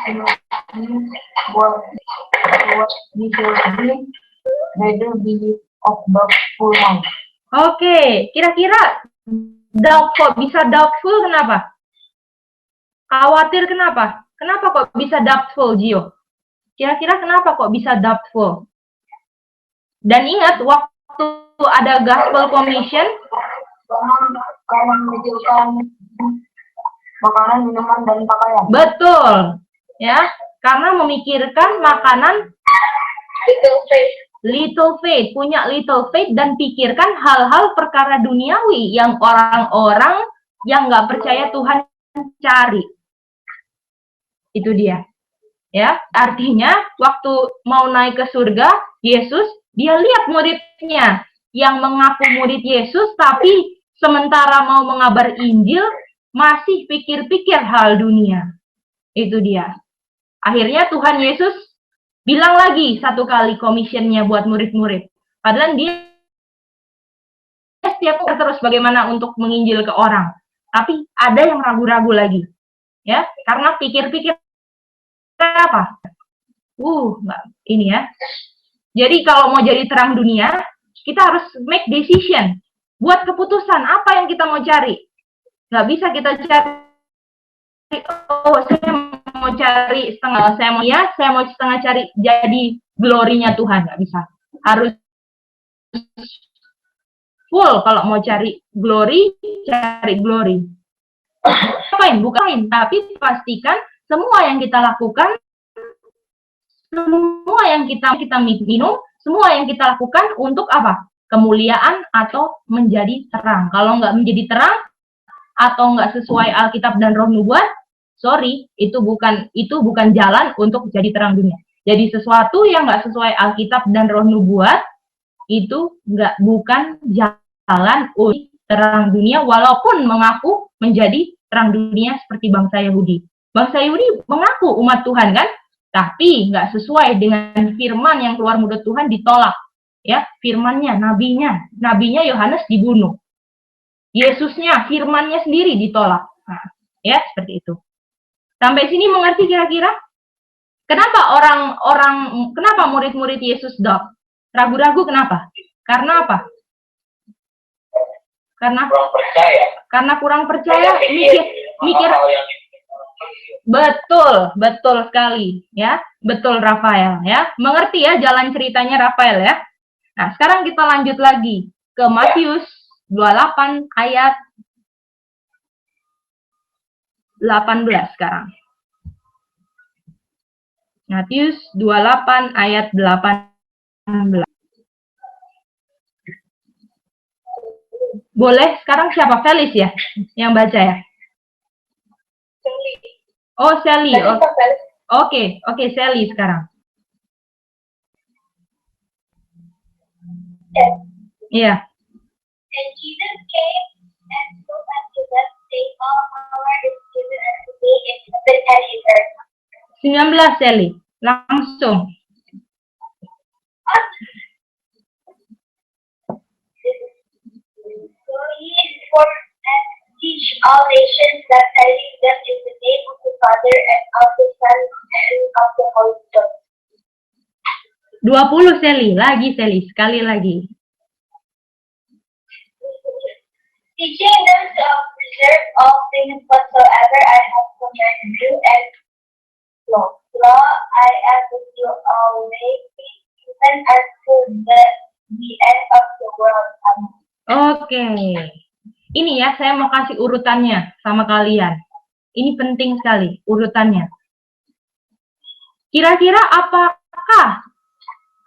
[SPEAKER 5] And what ye shall be, neither be of doubtful mind.
[SPEAKER 1] Oke, kira-kira bisa doubtful kenapa? Khawatir kenapa? Kenapa kok bisa doubtful, Gio? Kira-kira kenapa kok bisa doubtful? Dan ingat, waktu ada Gospel Commission,
[SPEAKER 5] karena memikirkan makanan, minuman, dan pakaian.
[SPEAKER 1] betul, ya, karena memikirkan makanan, little faith, punya little faith, dan pikirkan hal-hal perkara duniawi yang orang-orang yang nggak percaya Tuhan cari. Itu dia. Ya, artinya waktu mau naik ke surga, Yesus, dia lihat muridnya yang mengaku murid Yesus, tapi sementara mau mengabar Injil, masih pikir-pikir hal dunia. Itu dia. Akhirnya Tuhan Yesus bilang lagi satu kali commission-nya buat murid-murid. Padahal dia setiap terus bagaimana untuk menginjil ke orang. Tapi ada yang ragu-ragu lagi. Ya, karena pikir-pikir apa? Ini ya. Jadi kalau mau jadi terang dunia, kita harus make decision. Buat keputusan apa yang kita mau cari. Nggak bisa kita cari, saya mau cari setengah, saya mau setengah cari jadi glorinya Tuhan. Nggak bisa. Harus full kalau mau cari glory. Bukan, tapi pastikan semua yang kita lakukan, semua yang kita minum, semua yang kita lakukan untuk apa? Kemuliaan atau menjadi terang. Kalau nggak menjadi terang atau nggak sesuai Alkitab dan Roh Nubuat, sorry, itu bukan jalan untuk jadi terang dunia. Jadi sesuatu yang nggak sesuai Alkitab dan Roh Nubuat itu bukan jalan untuk terang dunia, walaupun mengaku menjadi terang dunia seperti bangsa Yahudi. Bangsa Yahudi mengaku umat Tuhan kan, tapi nggak sesuai dengan firman yang keluar mulut Tuhan, ditolak. Ya, firmannya, nabinya Yohanes dibunuh. Yesusnya, firmannya sendiri ditolak. Nah, ya, seperti itu. Sampai sini mengerti kira-kira? Kenapa murid-murid Yesus doubt? Ragu-ragu kenapa? Karena apa? Karena
[SPEAKER 3] kurang percaya.
[SPEAKER 1] Karena kurang percaya, mikir. Betul sekali, ya. Betul Rafael, ya. Mengerti ya jalan ceritanya Rafael ya. Nah, sekarang kita lanjut lagi ke Matius 28 ayat 18 sekarang. Matius 28 ayat 18. Boleh sekarang siapa? Felis ya yang baca ya? Oh, Sally. Oke, Sally sekarang. Iya.
[SPEAKER 4] And Jesus came and spoke unto them, saying, All power is given unto me in heaven and in earth.
[SPEAKER 1] 19 Sally, langsung.
[SPEAKER 4] Go ye forth and teach all nations, baptizing them in the name of the Father and of the Son and of the Holy Ghost.
[SPEAKER 1] 20 Sally, sekali lagi.
[SPEAKER 4] Teaching them to observe all things whatsoever I have commanded you, and lo, I am with you always, even unto the end of the world. Amen.
[SPEAKER 1] Oke. Ini ya, saya mau kasih urutannya sama kalian. Ini penting sekali, urutannya. Kira-kira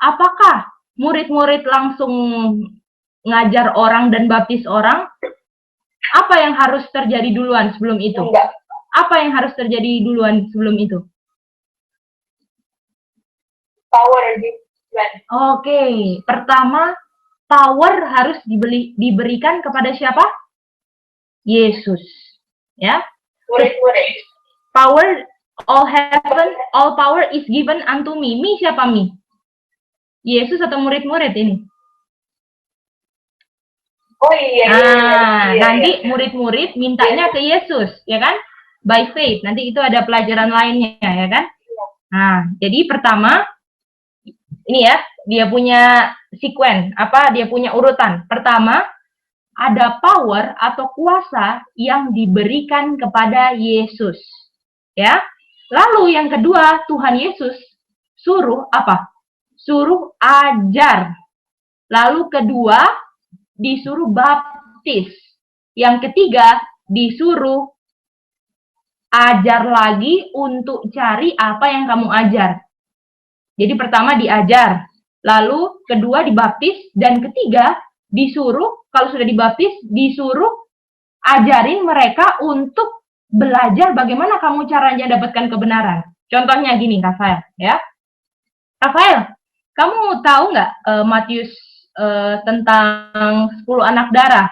[SPEAKER 1] apakah murid-murid langsung ngajar orang dan baptis orang? Apa yang harus terjadi duluan sebelum itu?
[SPEAKER 6] Enggak.
[SPEAKER 1] Apa yang harus terjadi duluan sebelum itu?
[SPEAKER 6] Power given.
[SPEAKER 1] Oke, pertama power harus diberikan kepada siapa? Yesus. Ya.
[SPEAKER 6] Murid-murid.
[SPEAKER 1] Power, all power is given unto me. Me siapa me? Yesus atau murid-murid ini?
[SPEAKER 6] Oh iya.
[SPEAKER 1] Nanti murid-murid mintanya ke Yesus, ya kan? By faith. Nanti itu ada pelajaran lainnya, ya kan? Nah, jadi pertama, ini ya, dia punya dia punya urutan. Pertama, ada power atau kuasa yang diberikan kepada Yesus. Ya. Lalu yang kedua, Tuhan Yesus suruh apa? Suruh ajar. Lalu kedua, disuruh baptis. Yang ketiga, disuruh ajar lagi untuk cari apa yang kamu ajar. Jadi pertama diajar, lalu kedua dibaptis, dan ketiga disuruh, kalau sudah dibaptis, disuruh ajarin mereka untuk belajar bagaimana kamu caranya dapatkan kebenaran. Contohnya gini, Rafael, ya. Rafael, kamu tahu nggak Matius tentang 10 anak darah?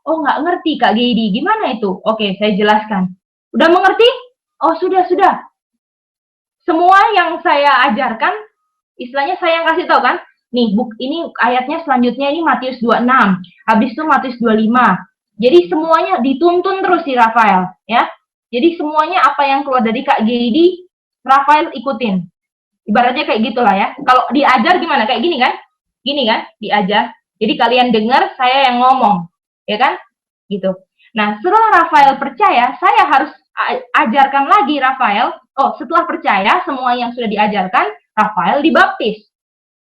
[SPEAKER 1] Oh, nggak ngerti Kak Geidi, gimana itu? Oke, saya jelaskan. Udah mengerti? Oh, sudah. Semua yang saya ajarkan, istilahnya saya yang kasih tahu kan? Nih, ini ayatnya selanjutnya ini Matius 26, habis itu Matius 25. Jadi semuanya dituntun terus si Rafael, ya. Jadi semuanya apa yang keluar dari Kak Geidi, Rafael ikutin. Ibaratnya kayak gitulah ya. Kalau diajar gimana? Kayak gini kan? Gini kan? Diajar. Jadi kalian dengar, saya yang ngomong. Ya kan? Gitu. Nah, setelah Rafael percaya, saya harus ajarkan lagi Rafael. Oh, setelah percaya, semua yang sudah diajarkan, Rafael dibaptis.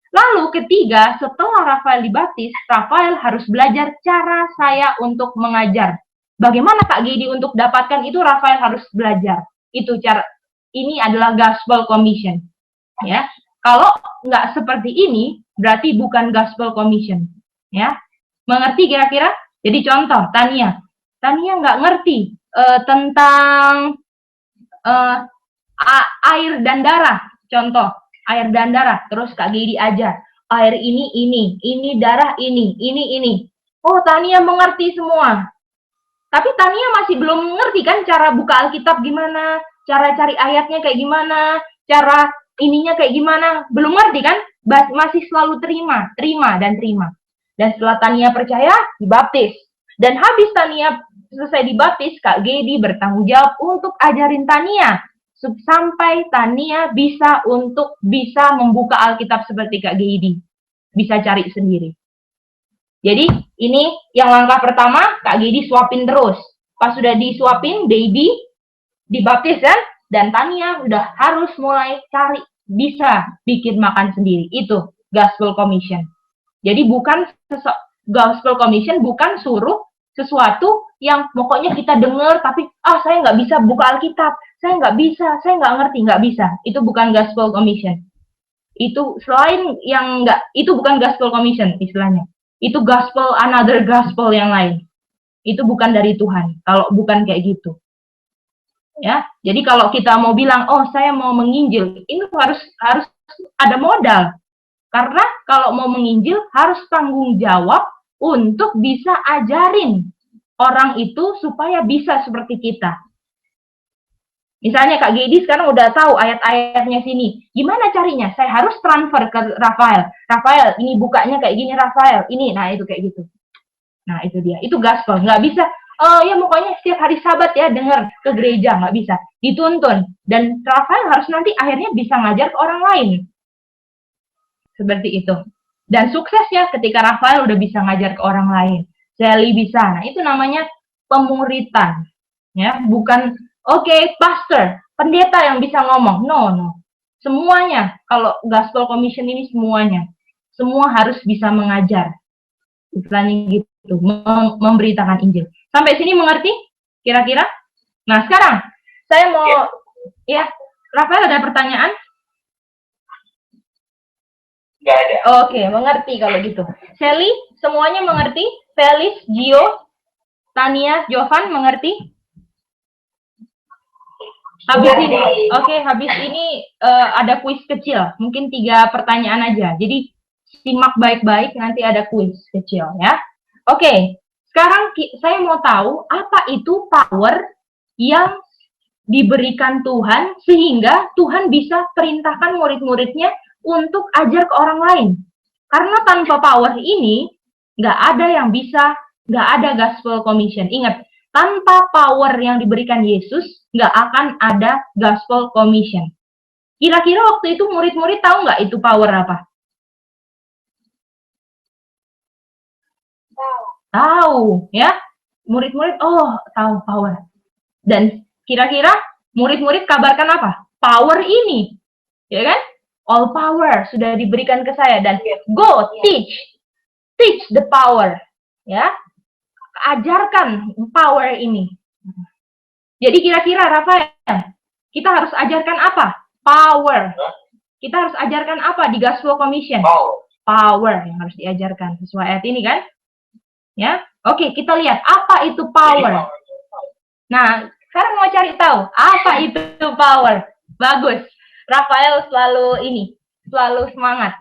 [SPEAKER 1] Lalu ketiga, setelah Rafael dibaptis, Rafael harus belajar cara saya untuk mengajar. Bagaimana Kak Gedi untuk dapatkan itu, Rafael harus belajar. Itu cara. Ini adalah gospel commission. Ya, kalau nggak seperti ini, berarti bukan gospel commission. Ya, mengerti kira-kira? Jadi contoh, Tania nggak ngerti tentang air dan darah. Contoh, air dan darah. Terus Kak Gedi ajar, air ini darah ini. Oh, Tania mengerti semua. Tapi Tania masih belum ngerti kan cara buka Alkitab gimana, cara cari ayatnya kayak gimana, cara ininya kayak gimana, belum ngerti kan? Masih selalu terima. Dan setelah Tania percaya, dibaptis. Dan habis Tania selesai dibaptis, Kak Gedi bertanggung jawab untuk ajarin Tania sampai Tania bisa membuka Alkitab seperti Kak Gedi, bisa cari sendiri. Jadi ini yang langkah pertama, Kak Gedi suapin terus. Pas sudah disuapin, baby dibaptis kan, dan Tania udah harus mulai cari, bisa bikin makan sendiri. Itu Gospel Commission. Jadi Gospel Commission bukan suruh sesuatu yang pokoknya kita dengar tapi saya nggak bisa buka Alkitab, saya nggak bisa, saya nggak ngerti, nggak bisa. Itu bukan Gospel Commission. Itu selain yang nggak, itu bukan Gospel Commission istilahnya. Itu another gospel yang lain. Itu bukan dari Tuhan. Kalau bukan kayak gitu. Ya, jadi kalau kita mau bilang, saya mau menginjil, ini harus ada modal. Karena kalau mau menginjil harus tanggung jawab untuk bisa ajarin orang itu supaya bisa seperti kita. Misalnya Kak Gedi sekarang udah tahu ayat-ayatnya sini. Gimana carinya? Saya harus transfer ke Rafael. Rafael, ini bukanya kayak gini, Rafael. Ini, nah itu kayak gitu. Nah itu dia. Itu gospel. Nggak bisa, ya pokoknya setiap hari Sabat ya dengar ke gereja. Nggak bisa. Dituntun. Dan Rafael harus nanti akhirnya bisa ngajar ke orang lain. Seperti itu. Dan suksesnya ketika Rafael udah bisa ngajar ke orang lain. Sally bisa. Nah itu namanya pemuritan. Ya, bukan pastor, pendeta yang bisa ngomong. No. Semuanya, kalau Gospel Commission ini semuanya. Semua harus bisa mengajar. Istilahnya gitu, memberitakan Injil. Sampai sini mengerti? Kira-kira? Nah, sekarang saya mau, Rafael ada pertanyaan?
[SPEAKER 3] Nggak ada.
[SPEAKER 1] Oke, mengerti kalau gitu. Sally, semuanya mengerti? Felis, Gio, Tania, Jovan, mengerti? Habis ini ada kuis kecil, mungkin 3 pertanyaan aja. Jadi simak baik-baik, nanti ada kuis kecil ya. Oke, sekarang saya mau tahu apa itu power yang diberikan Tuhan sehingga Tuhan bisa perintahkan murid-muridnya untuk ajar ke orang lain. Karena tanpa power ini nggak ada yang bisa, nggak ada Gospel Commission. Ingat, tanpa power yang diberikan Yesus, nggak akan ada Gospel Commission. Kira-kira waktu itu murid-murid tahu nggak itu power apa? Tahu, ya. Murid-murid, tahu power. Dan kira-kira murid-murid kabarkan apa? Power ini, ya kan? All power sudah diberikan ke saya dan go teach the power, ya. Ajarkan power ini. Jadi kira-kira Rafael, kita harus ajarkan apa? Power. Kita harus ajarkan apa di Gospel Commission? Power yang harus diajarkan sesuai ayat ini kan? Ya. Oke, kita lihat apa itu power. Nah, sekarang mau cari tahu apa itu power. Bagus. Rafael selalu semangat.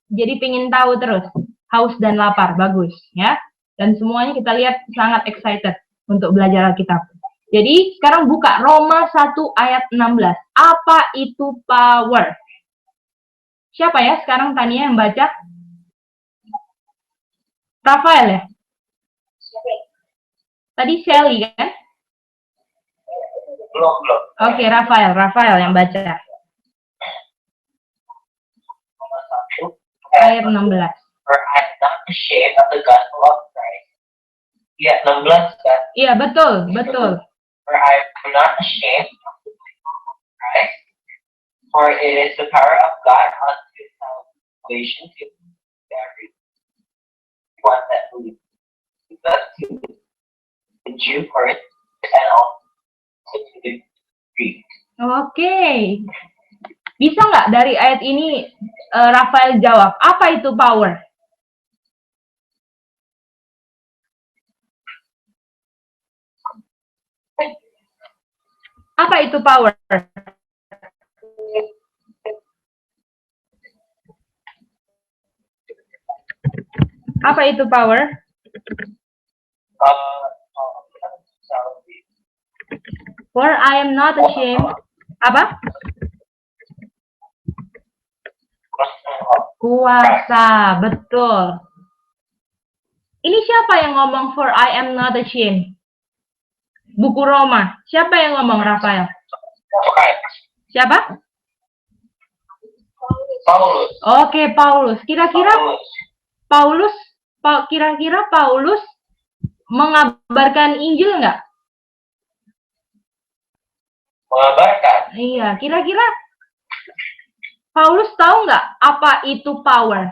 [SPEAKER 1] Jadi pengen tahu terus. Haus dan lapar, bagus ya. Dan semuanya kita lihat sangat excited untuk belajar Alkitab. Jadi sekarang buka Roma 1 ayat 16. Apa itu power? Siapa ya sekarang Tania yang baca? Rafael ya? Tadi Sally kan?
[SPEAKER 3] Belum.
[SPEAKER 1] Oke, Rafael yang baca. Ayat 16.
[SPEAKER 3] For I am not ashamed of the gospel of Christ. Ya, 16 kan?
[SPEAKER 1] Iya, betul.
[SPEAKER 3] For I am not ashamed of the gospel of Christ, for it is the power of God unto salvation to everyone that believes. Because to the Jew first, and also to the Greek.
[SPEAKER 1] Oke. Bisa nggak dari ayat ini Rafael jawab, apa itu power? Apa itu power? Apa itu power? For I am not ashamed. Apa? Kuasa, betul. Ini siapa yang ngomong for I am not ashamed? Buku Roma. Siapa yang ngomong, Rafael? Siapa?
[SPEAKER 3] Paulus.
[SPEAKER 1] Oke, Paulus. Kira-kira Paulus mengabarkan Injil nggak?
[SPEAKER 3] Mengabarkan.
[SPEAKER 1] Iya, kira-kira Paulus tahu nggak apa itu power?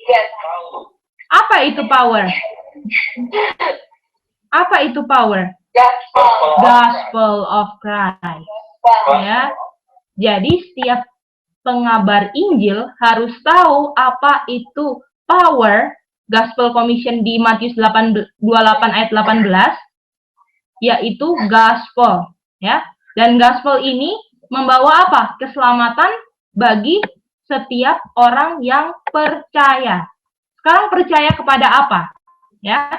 [SPEAKER 4] Yes.
[SPEAKER 1] Apa itu power? Apa itu power?
[SPEAKER 4] Gospel.
[SPEAKER 1] Gospel of Christ. Ya. Jadi setiap pengabar Injil harus tahu apa itu power, Gospel Commission di Matius 28 ayat 18, yaitu gospel, ya. Dan gospel ini membawa apa? Keselamatan bagi setiap orang yang percaya. Sekarang percaya kepada apa? Ya.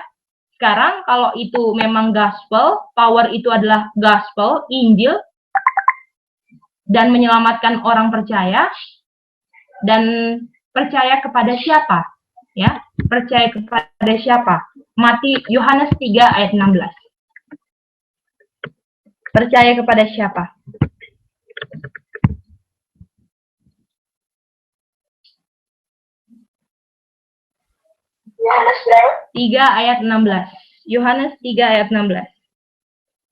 [SPEAKER 1] Sekarang kalau itu memang gospel, power itu adalah gospel, Injil, dan menyelamatkan orang percaya, dan percaya kepada siapa? Ya, percaya kepada siapa? Yohanes 3 ayat 16. Percaya kepada siapa?
[SPEAKER 4] Yohanes
[SPEAKER 1] 3 ayat 16. Yohanes 3 ayat 16.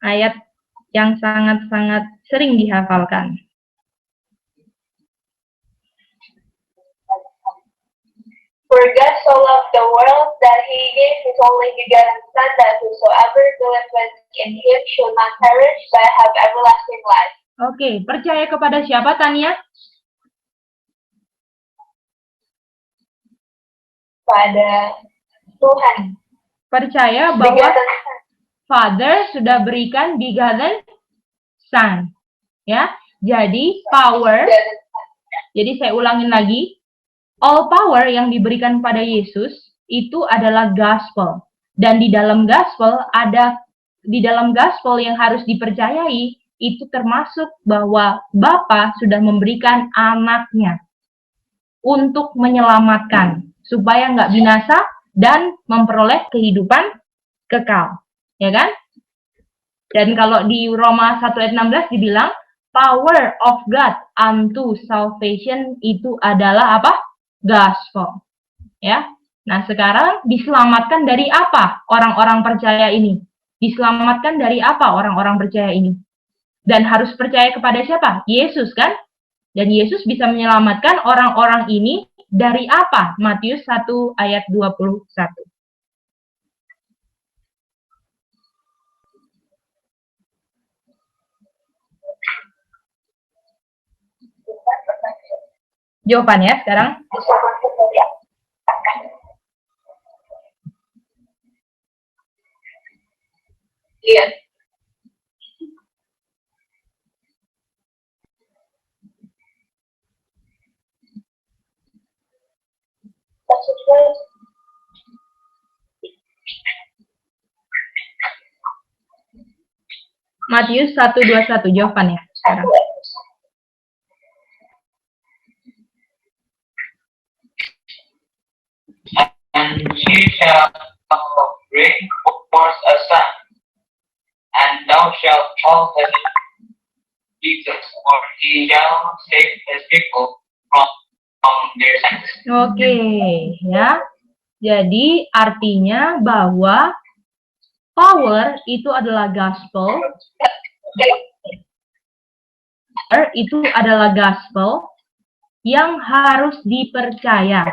[SPEAKER 1] Ayat yang sangat-sangat sering dihafalkan.
[SPEAKER 4] For God so loved the world that he gave his only begotten Son, that whosoever believeth in him shall not perish but have everlasting life.
[SPEAKER 1] Oke, percaya kepada siapa, Tania?
[SPEAKER 4] Pada Tuhan.
[SPEAKER 1] Percaya bahwa
[SPEAKER 4] Begotten Son.
[SPEAKER 1] Father sudah berikan begotten Son. Ya, jadi power.
[SPEAKER 4] Begotten Son.
[SPEAKER 1] Jadi saya ulangin lagi. All power yang diberikan pada Yesus itu adalah gospel. Dan di dalam gospel yang harus dipercayai itu termasuk bahwa Bapa sudah memberikan anaknya untuk menyelamatkan supaya nggak binasa dan memperoleh kehidupan kekal, ya kan? Dan kalau di Roma 1 ayat 16 dibilang power of God unto salvation itu adalah apa? Gospel. Ya. Nah, sekarang diselamatkan dari apa orang-orang percaya ini? Diselamatkan dari apa orang-orang percaya ini? Dan harus percaya kepada siapa? Yesus, kan? Dan Yesus bisa menyelamatkan orang-orang ini dari apa? Matius 1 ayat 21. Jawabannya sekarang?
[SPEAKER 4] Iya.
[SPEAKER 1] Matius 1:21 jawabannya sekarang.
[SPEAKER 3] And she shall bring forth a son, and thou shalt call his name Jesus, for he shall save his people from their sins.
[SPEAKER 1] Oke, ya. Jadi artinya bahwa power itu adalah gospel. Itu adalah gospel yang harus dipercaya.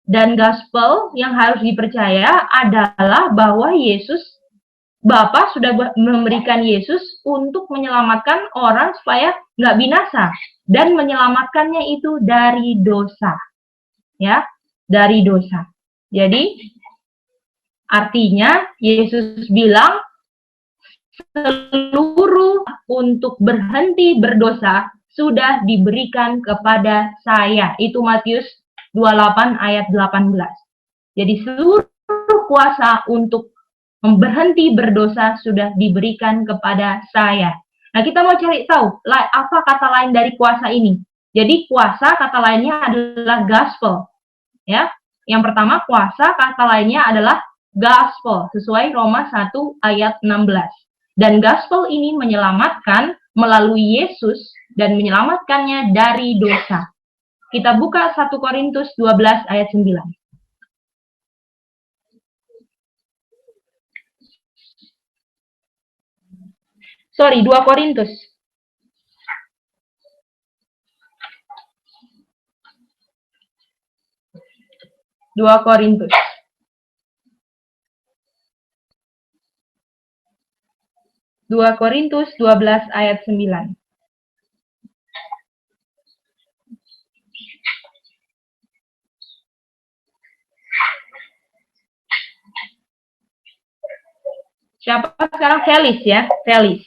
[SPEAKER 1] Dan gospel yang harus dipercaya adalah bahwa Bapa sudah memberikan Yesus untuk menyelamatkan orang supaya nggak binasa. Dan menyelamatkannya itu dari dosa. Ya, dari dosa. Jadi, artinya Yesus bilang, seluruh untuk berhenti berdosa sudah diberikan kepada saya. Itu Matius 28 ayat 18. Jadi seluruh kuasa untuk berhenti berdosa sudah diberikan kepada saya. Nah, kita mau cari tahu apa kata lain dari kuasa ini. Jadi kuasa kata lainnya adalah gospel. Ya. Yang pertama kuasa kata lainnya adalah gospel sesuai Roma 1 ayat 16. Dan gospel ini menyelamatkan melalui Yesus dan menyelamatkannya dari dosa. Kita buka 1 Korintus 12 ayat 9. Sorry, 2 Korintus. Dua Korintus. Dua Korintus 12 ayat 9. Siapa sekarang? Felis ya, Felis.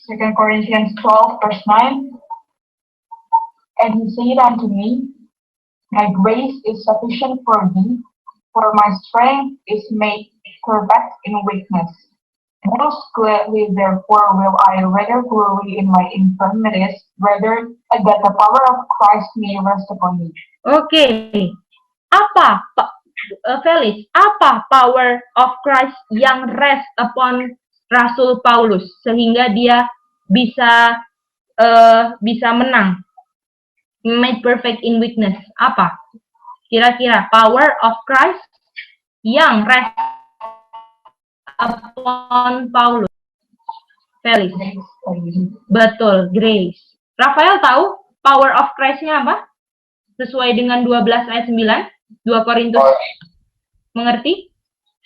[SPEAKER 6] Second Corinthians 12, verse 9. And he said unto me, My grace is sufficient for thee, for my strength is made perfect in weakness. Most gladly, therefore, will I rather glory in my infirmities, rather that the power of Christ may rest upon me.
[SPEAKER 1] Oke. Apa, Felis, apa power of Christ yang rest upon Rasul Paulus sehingga dia bisa menang? Made perfect in weakness. Apa? Kira-kira power of Christ yang rest upon Paulus. Felis. Betul, grace. Rafael tahu power of Christ-nya apa? Sesuai dengan 12 ayat 9, 2 Korintus. Mengerti?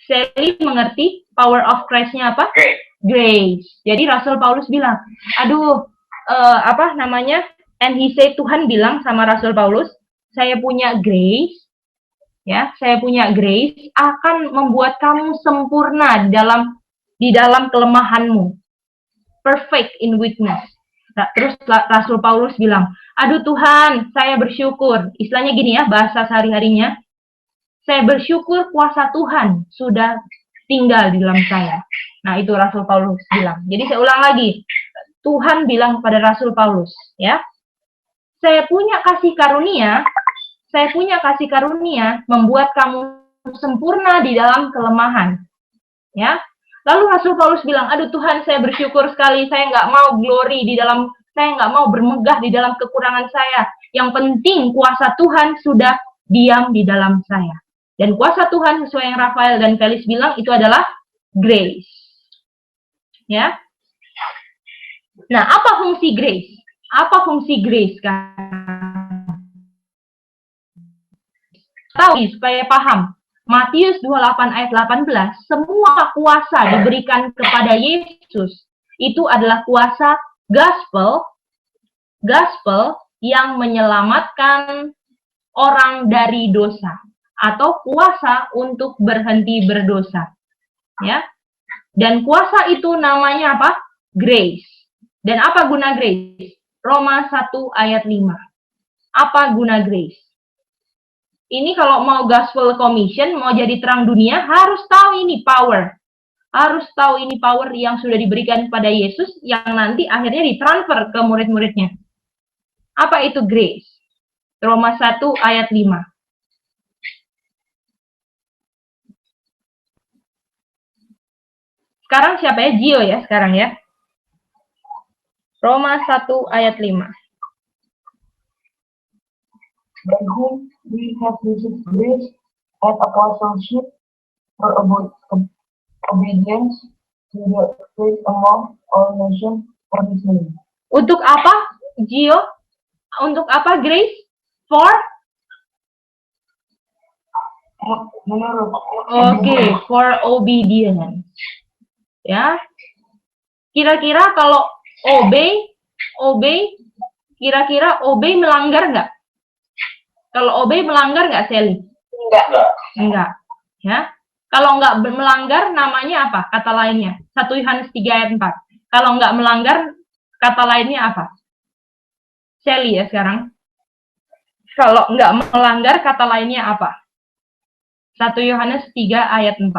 [SPEAKER 1] Sally mengerti power of Christ-nya apa? Grace. Jadi Rasul Paulus bilang, aduh, and he said, Tuhan bilang sama Rasul Paulus, saya punya grace, ya, saya punya grace akan membuat kamu sempurna di dalam kelemahanmu, perfect in weakness. Nah, terus Rasul Paulus bilang, aduh Tuhan, saya bersyukur, istilahnya gini ya, bahasa sehari-harinya, saya bersyukur kuasa Tuhan sudah tinggal di dalam saya. Nah, itu Rasul Paulus bilang. Jadi saya ulang lagi, Tuhan bilang kepada Rasul Paulus, ya, saya punya kasih karunia membuat kamu sempurna di dalam kelemahan. Ya. Lalu Rasul Paulus bilang, aduh Tuhan, saya bersyukur sekali, saya nggak mau saya nggak mau bermegah di dalam kekurangan saya. Yang penting kuasa Tuhan sudah diam di dalam saya. Dan kuasa Tuhan sesuai yang Rafael dan Felis bilang itu adalah grace. Ya. Nah, apa fungsi grace? Apa fungsi grace kan? Tahu supaya paham. Matius 28 ayat 18, semua kuasa diberikan kepada Yesus. Itu adalah kuasa gospel yang menyelamatkan orang dari dosa atau kuasa untuk berhenti berdosa. Ya. Dan kuasa itu namanya apa? Grace. Dan apa guna grace? Roma 1 ayat 5. Apa guna grace? Ini kalau mau gospel commission, mau jadi terang dunia, harus tahu ini power. Harus tahu ini power yang sudah diberikan kepada Yesus, yang nanti akhirnya ditransfer ke murid-muridnya. Apa itu grace? Roma 1 ayat 5. Sekarang siapa ya? Gio ya sekarang ya. Roma 1 ayat 5.
[SPEAKER 5] By whom we have received grace and apostleship for obedience to the faith among all nations for His name.
[SPEAKER 1] Untuk apa, Gio? Untuk apa grace? For obedience. Ya. Kira-kira kalau obey, kira-kira obey melanggar nggak? Kalau obey melanggar nggak, Sally? Enggak. Ya. Kalau nggak melanggar, namanya apa? Kata lainnya. 1 Yohanes 3 ayat 4. Kalau nggak melanggar, kata lainnya apa? Sally ya sekarang. Kalau nggak melanggar, kata lainnya apa? 1 Yohanes 3 ayat 4.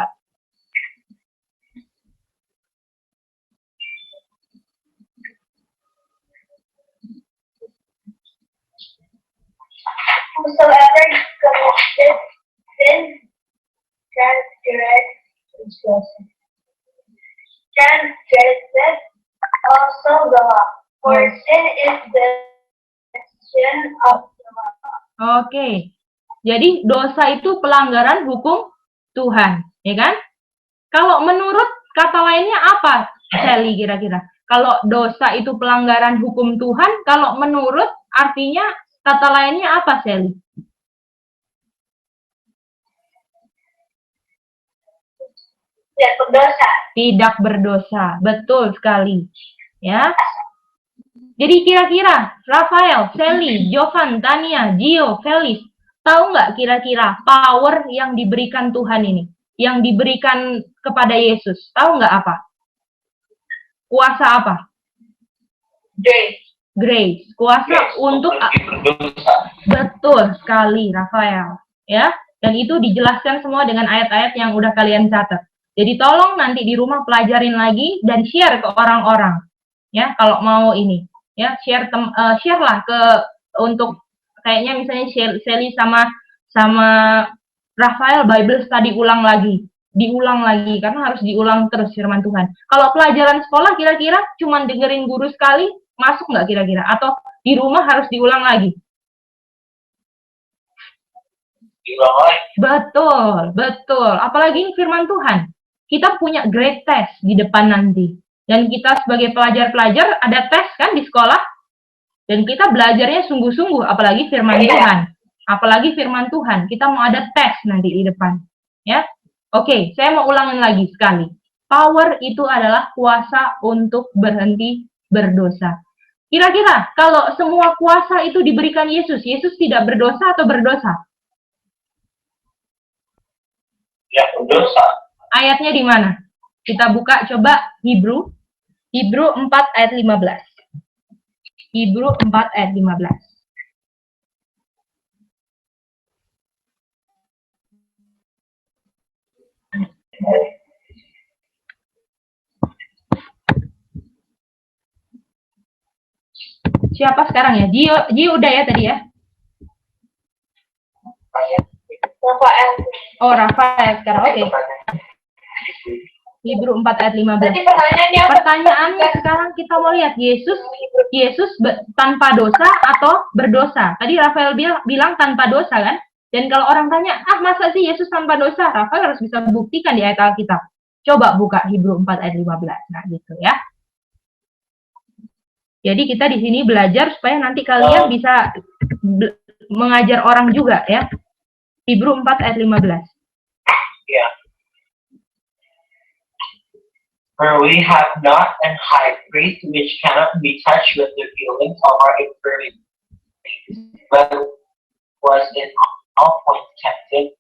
[SPEAKER 4] Whosoever committed sin transgresseth also the law. For sin is the sin of the law.
[SPEAKER 1] Oke. Jadi dosa itu pelanggaran hukum Tuhan, ya kan? Kalau menurut kata lainnya apa, Sally, kira-kira? Kalau dosa itu pelanggaran hukum Tuhan, kalau menurut artinya kata lainnya apa, Sally?
[SPEAKER 4] Tidak berdosa.
[SPEAKER 1] Tidak berdosa, betul sekali. Ya. Jadi kira-kira Rafael, Sally, Jovan, Tania, Gio, Felis, tahu nggak kira-kira power yang diberikan Tuhan ini, yang diberikan kepada Yesus, tahu nggak apa? Kuasa apa?
[SPEAKER 4] Grace.
[SPEAKER 1] Grace, kuasa untuk betul sekali, Rafael. Ya, dan itu dijelaskan semua dengan ayat-ayat yang udah kalian catat. Jadi tolong nanti di rumah pelajarin lagi dan share ke orang-orang. Ya, kalau mau ini, ya share lah ke untuk kayaknya misalnya Sally sama Rafael Bible study diulang lagi karena harus diulang terus firman Tuhan. Kalau pelajaran sekolah kira-kira cuma dengerin guru sekali masuk nggak kira-kira? Atau di rumah harus diulang lagi?
[SPEAKER 3] Diulang lagi.
[SPEAKER 1] Betul. Apalagi ini firman Tuhan. Kita punya grade test di depan nanti. Dan kita sebagai pelajar-pelajar ada tes kan di sekolah. Dan kita belajarnya sungguh-sungguh, apalagi firman Tuhan. Apalagi firman Tuhan. Kita mau ada tes nanti di depan. Ya. Oke, saya mau ulangin lagi sekali. Power itu adalah kuasa untuk berhenti berdosa. Kira-kira kalau semua kuasa itu diberikan Yesus, Yesus tidak berdosa atau berdosa?
[SPEAKER 3] Ya, berdosa.
[SPEAKER 1] Ayatnya di mana? Kita buka coba Hebrew 4 ayat 15. Hebrew 4 ayat 15. Siapa sekarang ya? Gio udah ya tadi ya?
[SPEAKER 4] Rafael.
[SPEAKER 1] Oh, Rafael sekarang. Oke. Hebrew 4 ayat 15. Pertanyaannya sekarang kita mau lihat Yesus tanpa dosa atau berdosa. Tadi Rafael bilang tanpa dosa kan? Dan kalau orang tanya, masa sih Yesus tanpa dosa? Rafael harus bisa buktikan di ayat Alkitab. Coba buka Hebrew 4 ayat 15. Nah, gitu ya. Jadi kita di sini belajar supaya nanti kalian bisa mengajar orang juga ya. Hebrew 4 ayat 15.
[SPEAKER 3] Ya. For we have not an high priest which cannot be touched with the feelings of our infirmities, but was in all points tempted,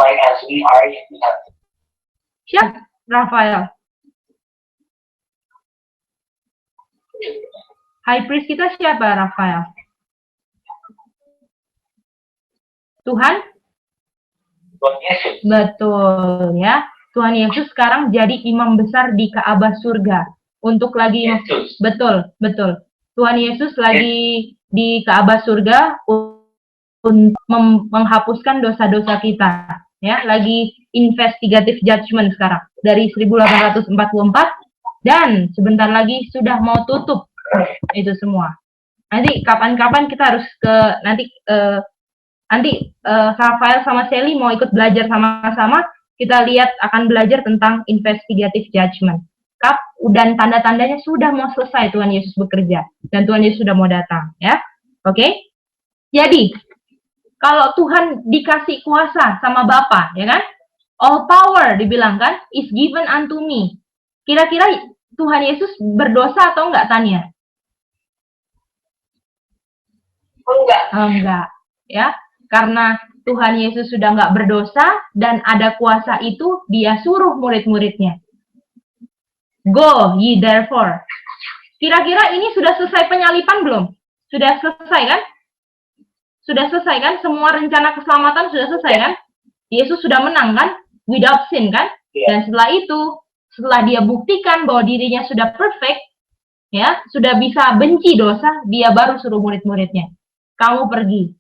[SPEAKER 3] like as we are yet tempted.
[SPEAKER 1] Siap, Rafael. High priest kita siapa, Rafael? Tuhan
[SPEAKER 3] Yesus.
[SPEAKER 1] Betul ya. Tuhan Yesus sekarang jadi imam besar di Ka'bah surga. Untuk lagi
[SPEAKER 3] Yesus.
[SPEAKER 1] Betul. Tuhan Yesus lagi di Ka'bah surga untuk menghapuskan dosa-dosa kita. Ya, lagi investigative judgment sekarang dari 1844 dan sebentar lagi sudah mau tutup itu semua. Nanti kapan-kapan kita harus ke Rafael sama Sally mau ikut belajar sama-sama. Kita lihat akan belajar tentang investigative judgment. Dan tanda-tandanya sudah mau selesai Tuhan Yesus bekerja. Dan Tuhan Yesus sudah mau datang. Ya, oke? Jadi, kalau Tuhan dikasih kuasa sama Bapa, ya kan? All power dibilang kan, is given unto me. Kira-kira Tuhan Yesus berdosa atau enggak, Tania? Enggak. Ya, karena Tuhan Yesus sudah nggak berdosa dan ada kuasa itu, dia suruh murid-muridnya. Go ye therefore. Kira-kira ini sudah selesai penyalipan belum? Sudah selesai kan? Sudah selesai kan? Semua rencana keselamatan sudah selesai kan? Yesus sudah menang kan? Without sin kan? Dan setelah itu, setelah dia buktikan bahwa dirinya sudah perfect, ya, sudah bisa benci dosa, dia baru suruh murid-muridnya. Kamu pergi.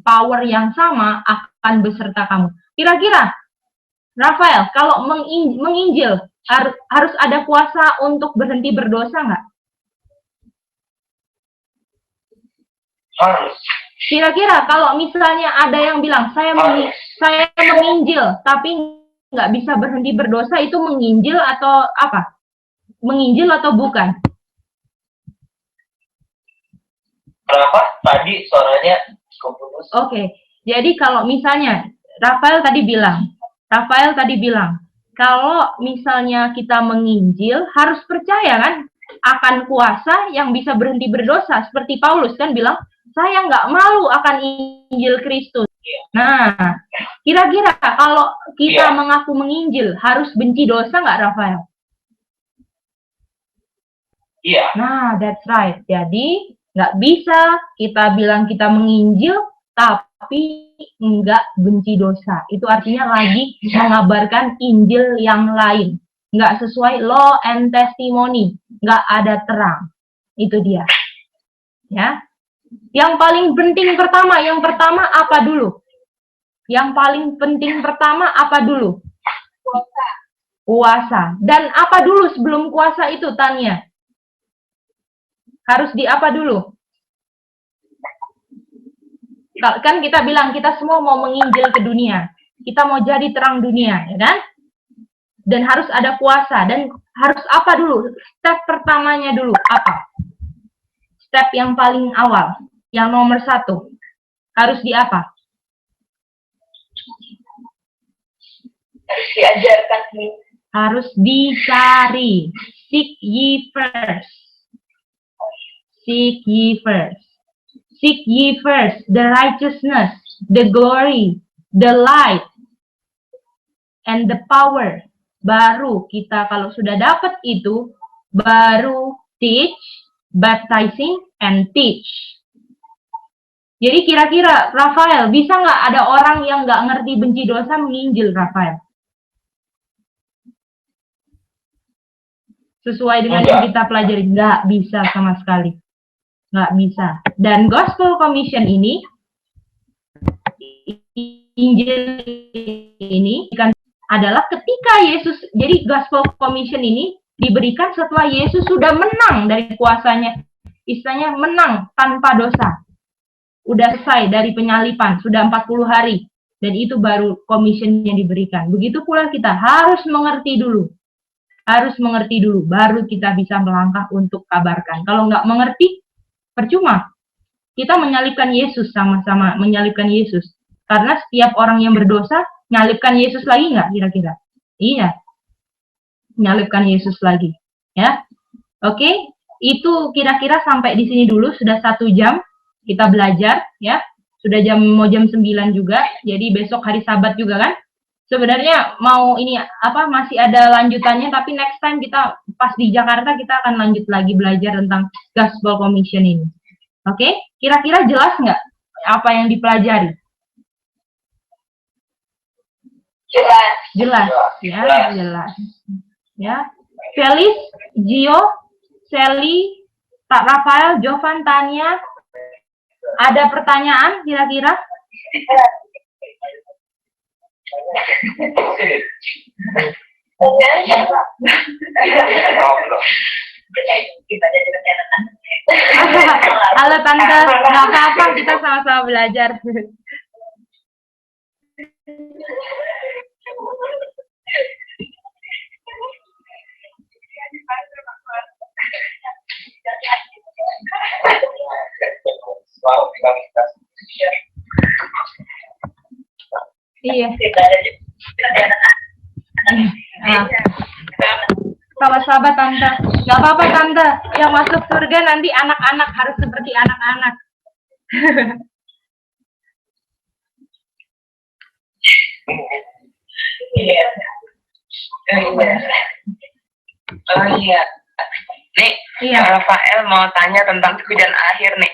[SPEAKER 1] Power yang sama akan beserta kamu. Kira-kira, Rafael, kalau menginjil, harus ada kuasa untuk berhenti berdosa nggak?
[SPEAKER 3] Harus.
[SPEAKER 1] Kira-kira kalau misalnya ada yang bilang, saya menginjil, tapi nggak bisa berhenti berdosa, itu menginjil atau apa? Menginjil atau bukan?
[SPEAKER 3] Kenapa? Tadi suaranya keputus.
[SPEAKER 1] Oke, jadi kalau misalnya, Rafael tadi bilang, kalau misalnya kita menginjil, harus percaya kan, akan kuasa yang bisa berhenti berdosa. Seperti Paulus kan bilang, saya nggak malu akan Injil Kristus. Nah, kira-kira kalau kita mengaku menginjil, harus benci dosa nggak, Rafael?
[SPEAKER 3] Iya.
[SPEAKER 1] Nah, that's right. Jadi, nggak bisa kita bilang kita menginjil, tapi nggak benci dosa. Itu artinya lagi mengabarkan Injil yang lain. Nggak sesuai law and testimony. Nggak ada terang. Itu dia. Ya. Yang paling penting pertama, apa dulu? Yang paling penting pertama apa dulu? Kuasa. Dan apa dulu sebelum kuasa itu, Tanya? Harus di apa dulu? Kan kita bilang kita semua mau menginjil ke dunia. Kita mau jadi terang dunia, ya kan? Dan harus ada kuasa. Dan harus apa dulu? Step pertamanya dulu, apa? Step yang paling awal, yang nomor 1, harus di apa?
[SPEAKER 4] Harus diajarkan.
[SPEAKER 1] Harus dicari. Seek ye first. Seek ye first. Seek ye first the righteousness, the glory, the light, and the power. Baru kita kalau sudah dapat itu, baru teach, baptizing, and teach. Jadi kira-kira, Rafael, bisa nggak ada orang yang nggak ngerti benci dosa menginjil, Rafael? Sesuai dengan yang kita pelajari, nggak bisa sama sekali. Nggak bisa. Dan Gospel Commission ini, Injil ini adalah ketika Yesus, jadi Gospel Commission ini diberikan setelah Yesus sudah menang dari kuasanya, istilahnya menang tanpa dosa. Udah selesai dari penyalipan, sudah 40 hari, dan itu baru commission yang diberikan. Begitu pula kita harus mengerti dulu, baru kita bisa melangkah untuk kabarkan. Kalau nggak mengerti, percuma. Kita menyalibkan Yesus, sama-sama menyalibkan Yesus. Karena setiap orang yang berdosa, menyalibkan Yesus lagi nggak kira-kira? Iya. Menyalibkan Yesus lagi. Ya. Oke, itu kira-kira sampai di sini dulu, sudah 1 jam kita belajar, ya. Sudah mau jam 9 juga, jadi besok hari Sabat juga kan. Sebenarnya mau ini masih ada lanjutannya, tapi next time kita pas di Jakarta kita akan lanjut lagi belajar tentang Gospel Commission ini. Oke? Kira-kira jelas nggak apa yang dipelajari? Jelas. Jelas. Ya. Felis, Gio, Sally, Pak Rafael, Jovan, Tania, ada pertanyaan kira-kira? Halo Tante, nggak apa-apa, kita sama-sama belajar. Iya. Sahabat-sahabat Tante, nggak apa-apa Tante, yang masuk surga nanti anak-anak, harus seperti anak-anak.
[SPEAKER 3] Iya. Oh iya. Nih,
[SPEAKER 1] Iya.
[SPEAKER 3] Rafael mau tanya tentang tujuan akhir nih.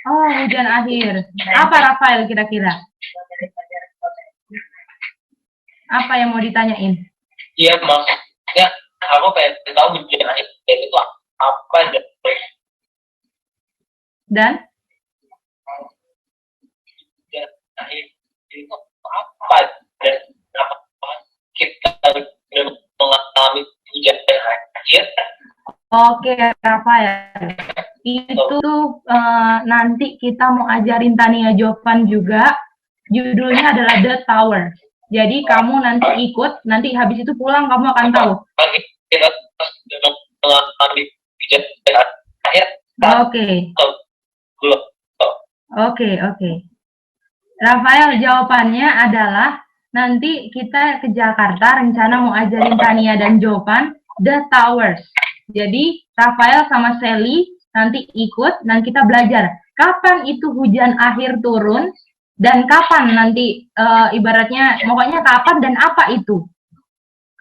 [SPEAKER 1] Oh, hujan akhir. Apa Rafael kira-kira? Apa yang mau ditanyain?
[SPEAKER 3] Iya, maksudnya aku pengen tahu hujan akhir itu apa
[SPEAKER 1] Dan?
[SPEAKER 3] hujan akhir itu apa dan kenapa kita mengalami hujan akhir?
[SPEAKER 1] Oke, Rafael. Itu nanti kita mau ajarin Tania Jovan juga. Judulnya adalah The Tower. Jadi kamu nanti ikut, nanti habis itu pulang kamu akan tahu.
[SPEAKER 3] Kita mengalami hujan akhir.
[SPEAKER 1] Oke. Oke. Rafael, jawabannya adalah nanti kita ke Jakarta, rencana mau ajarin Tania dan Jovan The Towers. Jadi Rafael sama Sally nanti ikut dan kita belajar kapan itu hujan akhir turun dan kapan nanti ibaratnya pokoknya kapan dan apa itu.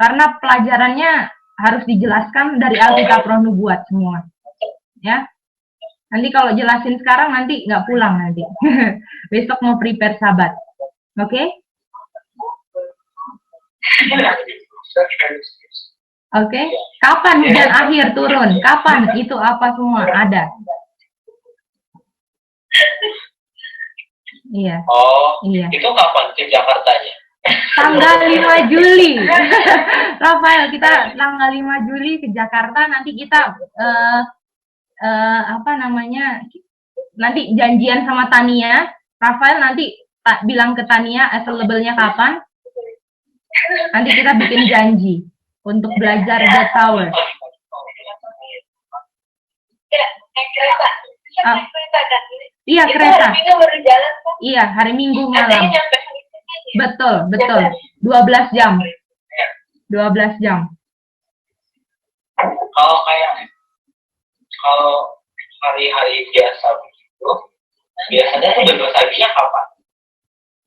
[SPEAKER 1] Karena pelajarannya harus dijelaskan dari Alkitab Roh Nubuat semua. Ya. Nanti kalau jelasin sekarang nanti nggak pulang nanti. Besok mau prepare Sabat. Oke? Oke? Kapan hujan akhir turun? Kapan? Itu apa semua? Ada. Iya.
[SPEAKER 3] Oh,
[SPEAKER 1] iya.
[SPEAKER 3] Itu kapan ke Jakartanya?
[SPEAKER 1] Tanggal 5 Juli. Rafael, kita tanggal 5 Juli ke Jakarta. Nanti kita nanti janjian sama Tania. Rafael nanti bilang ke Tania available-nya kapan. Nanti kita bikin janji untuk belajar The Tower. Iya, kereta. Iya, hari Minggu malam. Betul. 12 jam. 12 jam.
[SPEAKER 3] Kalau hari-hari biasa begitu, biasanya tuh bebas habinya kapan?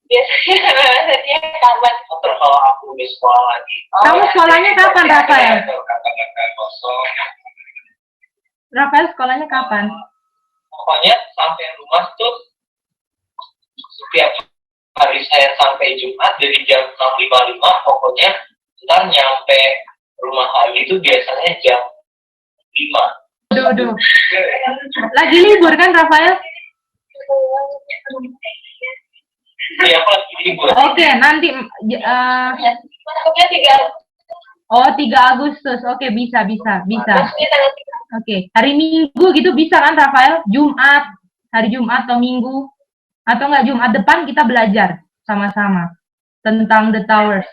[SPEAKER 4] Biasanya kapan?
[SPEAKER 3] Terus kalau aku di sekolah lagi.
[SPEAKER 1] Kamu sekolahnya kapan, Rafael? Rafael sekolahnya kapan?
[SPEAKER 3] Pokoknya sampai rumah tuh setiap hari saya sampai Jumat dari jam 6.55 pokoknya ntar nyampe rumah lagi itu biasanya jam 5.
[SPEAKER 1] Duh. Lagi libur kan Rafael?
[SPEAKER 3] Iya, aku lagi libur.
[SPEAKER 1] Oke, nanti
[SPEAKER 4] Masuknya
[SPEAKER 1] 3 Agustus. Oke, bisa. Oke, hari Minggu gitu bisa kan Rafael? Jumat, hari Jumat atau Minggu. Atau enggak Jumat depan kita belajar sama-sama tentang The Towers.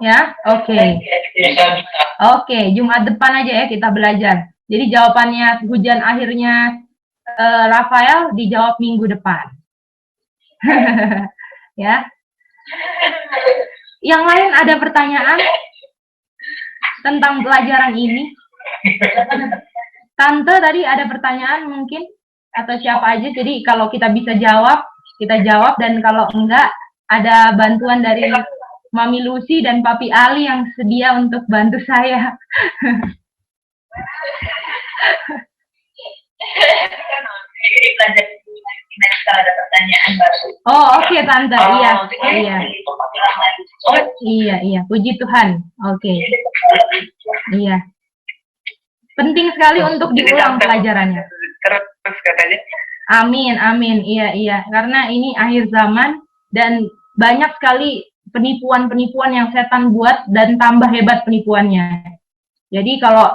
[SPEAKER 1] Ya, oke.
[SPEAKER 3] Bisa.
[SPEAKER 1] Oke, Jumat depan aja ya kita belajar. Jadi jawabannya hujan akhirnya Rafael dijawab minggu depan. Ya. Yang lain ada pertanyaan tentang pelajaran ini? Tante tadi ada pertanyaan mungkin? Atau siapa aja? Jadi kalau kita bisa jawab, kita jawab. Dan kalau enggak, ada bantuan dari Mami Lucy dan Papi Ali yang sedia untuk bantu saya.
[SPEAKER 4] Jadi pelajar kalau ada pertanyaan baru.
[SPEAKER 1] Oh, oke, Tante. Iya. Puji Tuhan. Oke. Iya. Penting sekali untuk diulang pelajarannya.
[SPEAKER 3] Terus katanya.
[SPEAKER 1] Amin. Iya. Karena ini akhir zaman dan banyak sekali penipuan-penipuan yang setan buat dan tambah hebat penipuannya. Jadi kalau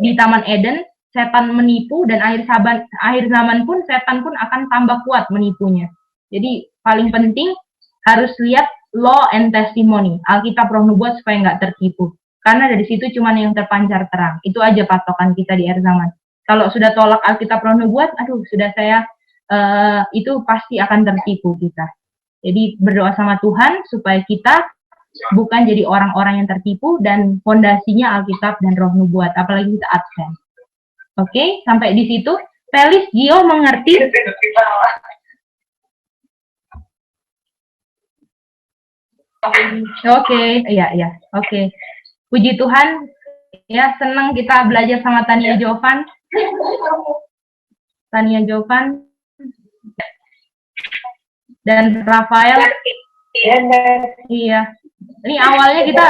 [SPEAKER 1] di Taman Eden setan menipu dan akhir zaman pun setan pun akan tambah kuat menipunya. Jadi paling penting harus lihat law and testimony, Alkitab Roh Nubuat supaya nggak tertipu. Karena dari situ cuma yang terpancar terang. Itu aja patokan kita di akhir zaman. Kalau sudah tolak Alkitab Roh Nubuat, sudah saya itu pasti akan tertipu kita. Jadi berdoa sama Tuhan supaya kita bukan jadi orang-orang yang tertipu dan fondasinya Alkitab dan Roh Nubuat, apalagi kita absen. Oke, sampai di situ. Felis, Gio mengerti? Oke, iya. Oke. Puji Tuhan, Ya, senang kita belajar sama Tania Jovan. Tania Jovan dan Rafael. Iya. Ini awalnya kita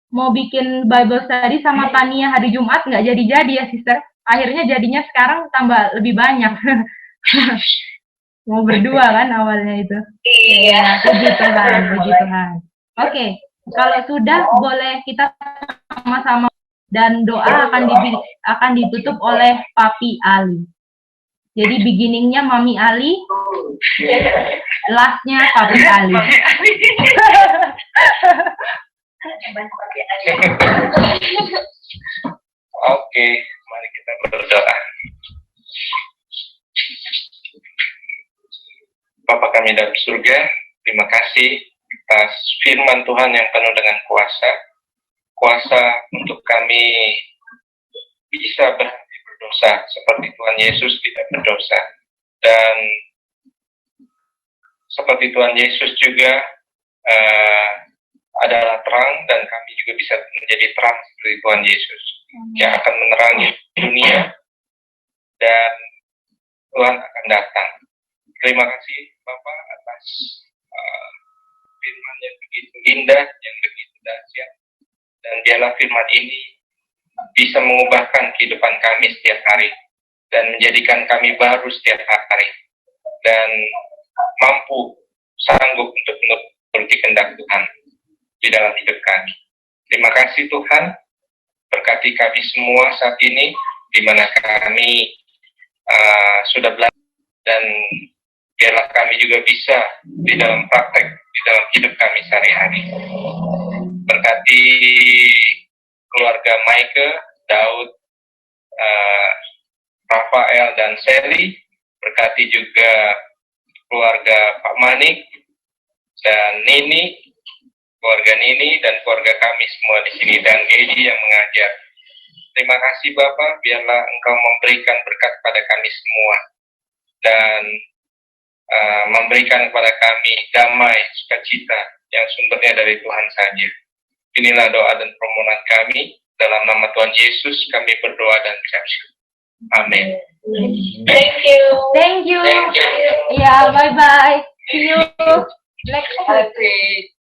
[SPEAKER 1] mau bikin Bible study sama Tania hari Jumat, nggak jadi-jadi ya, sister. Akhirnya jadinya sekarang tambah lebih banyak. Mau berdua kan awalnya itu.
[SPEAKER 4] Iya.
[SPEAKER 1] Puji Tuhan, puji Tuhan. Oke, kalau sudah boleh kita sama-sama dan doa akan ditutup oleh Papi Ali. Jadi beginningnya Mami Ali, lastnya Papi Ali.
[SPEAKER 3] Oke, mari kita berdoa. Bapa kami dalam surga, terima kasih atas firman Tuhan yang penuh dengan kuasa untuk kami bisa berhenti berdosa seperti Tuhan Yesus tidak berdosa, dan seperti Tuhan Yesus juga adalah terang, dan kami juga bisa menjadi terang seperti Tuhan Yesus yang akan menerangi dunia, dan Tuhan akan datang. Terima kasih Bapak atas firman yang begitu indah, yang begitu dahsyat, dan biarlah firman ini bisa mengubahkan kehidupan kami setiap hari dan menjadikan kami baru setiap hari, dan mampu sanggup untuk menuruti kehendak Tuhan di dalam hidup kami. Terima kasih Tuhan, berkati kami semua saat ini di mana kami sudah belajar, dan biarlah kami juga bisa di dalam praktek, di dalam hidup kami sehari-hari. Berkati keluarga Maike, Daud, Rafael, dan Sally. Berkati juga keluarga Pak Manik dan Nini, keluarga Nini dan keluarga kami semua di sini, dan Gedi yang mengajar. Terima kasih Bapak, biarlah Engkau memberikan berkat pada kami semua, dan memberikan kepada kami damai, sukacita yang sumbernya dari Tuhan saja. Inilah doa dan permohonan kami, dalam nama Tuhan Yesus kami berdoa dan ucap syukur. Amin.
[SPEAKER 4] Thank you.
[SPEAKER 1] Thank you.
[SPEAKER 3] Thank you.
[SPEAKER 1] Yeah, bye-bye. See you next week.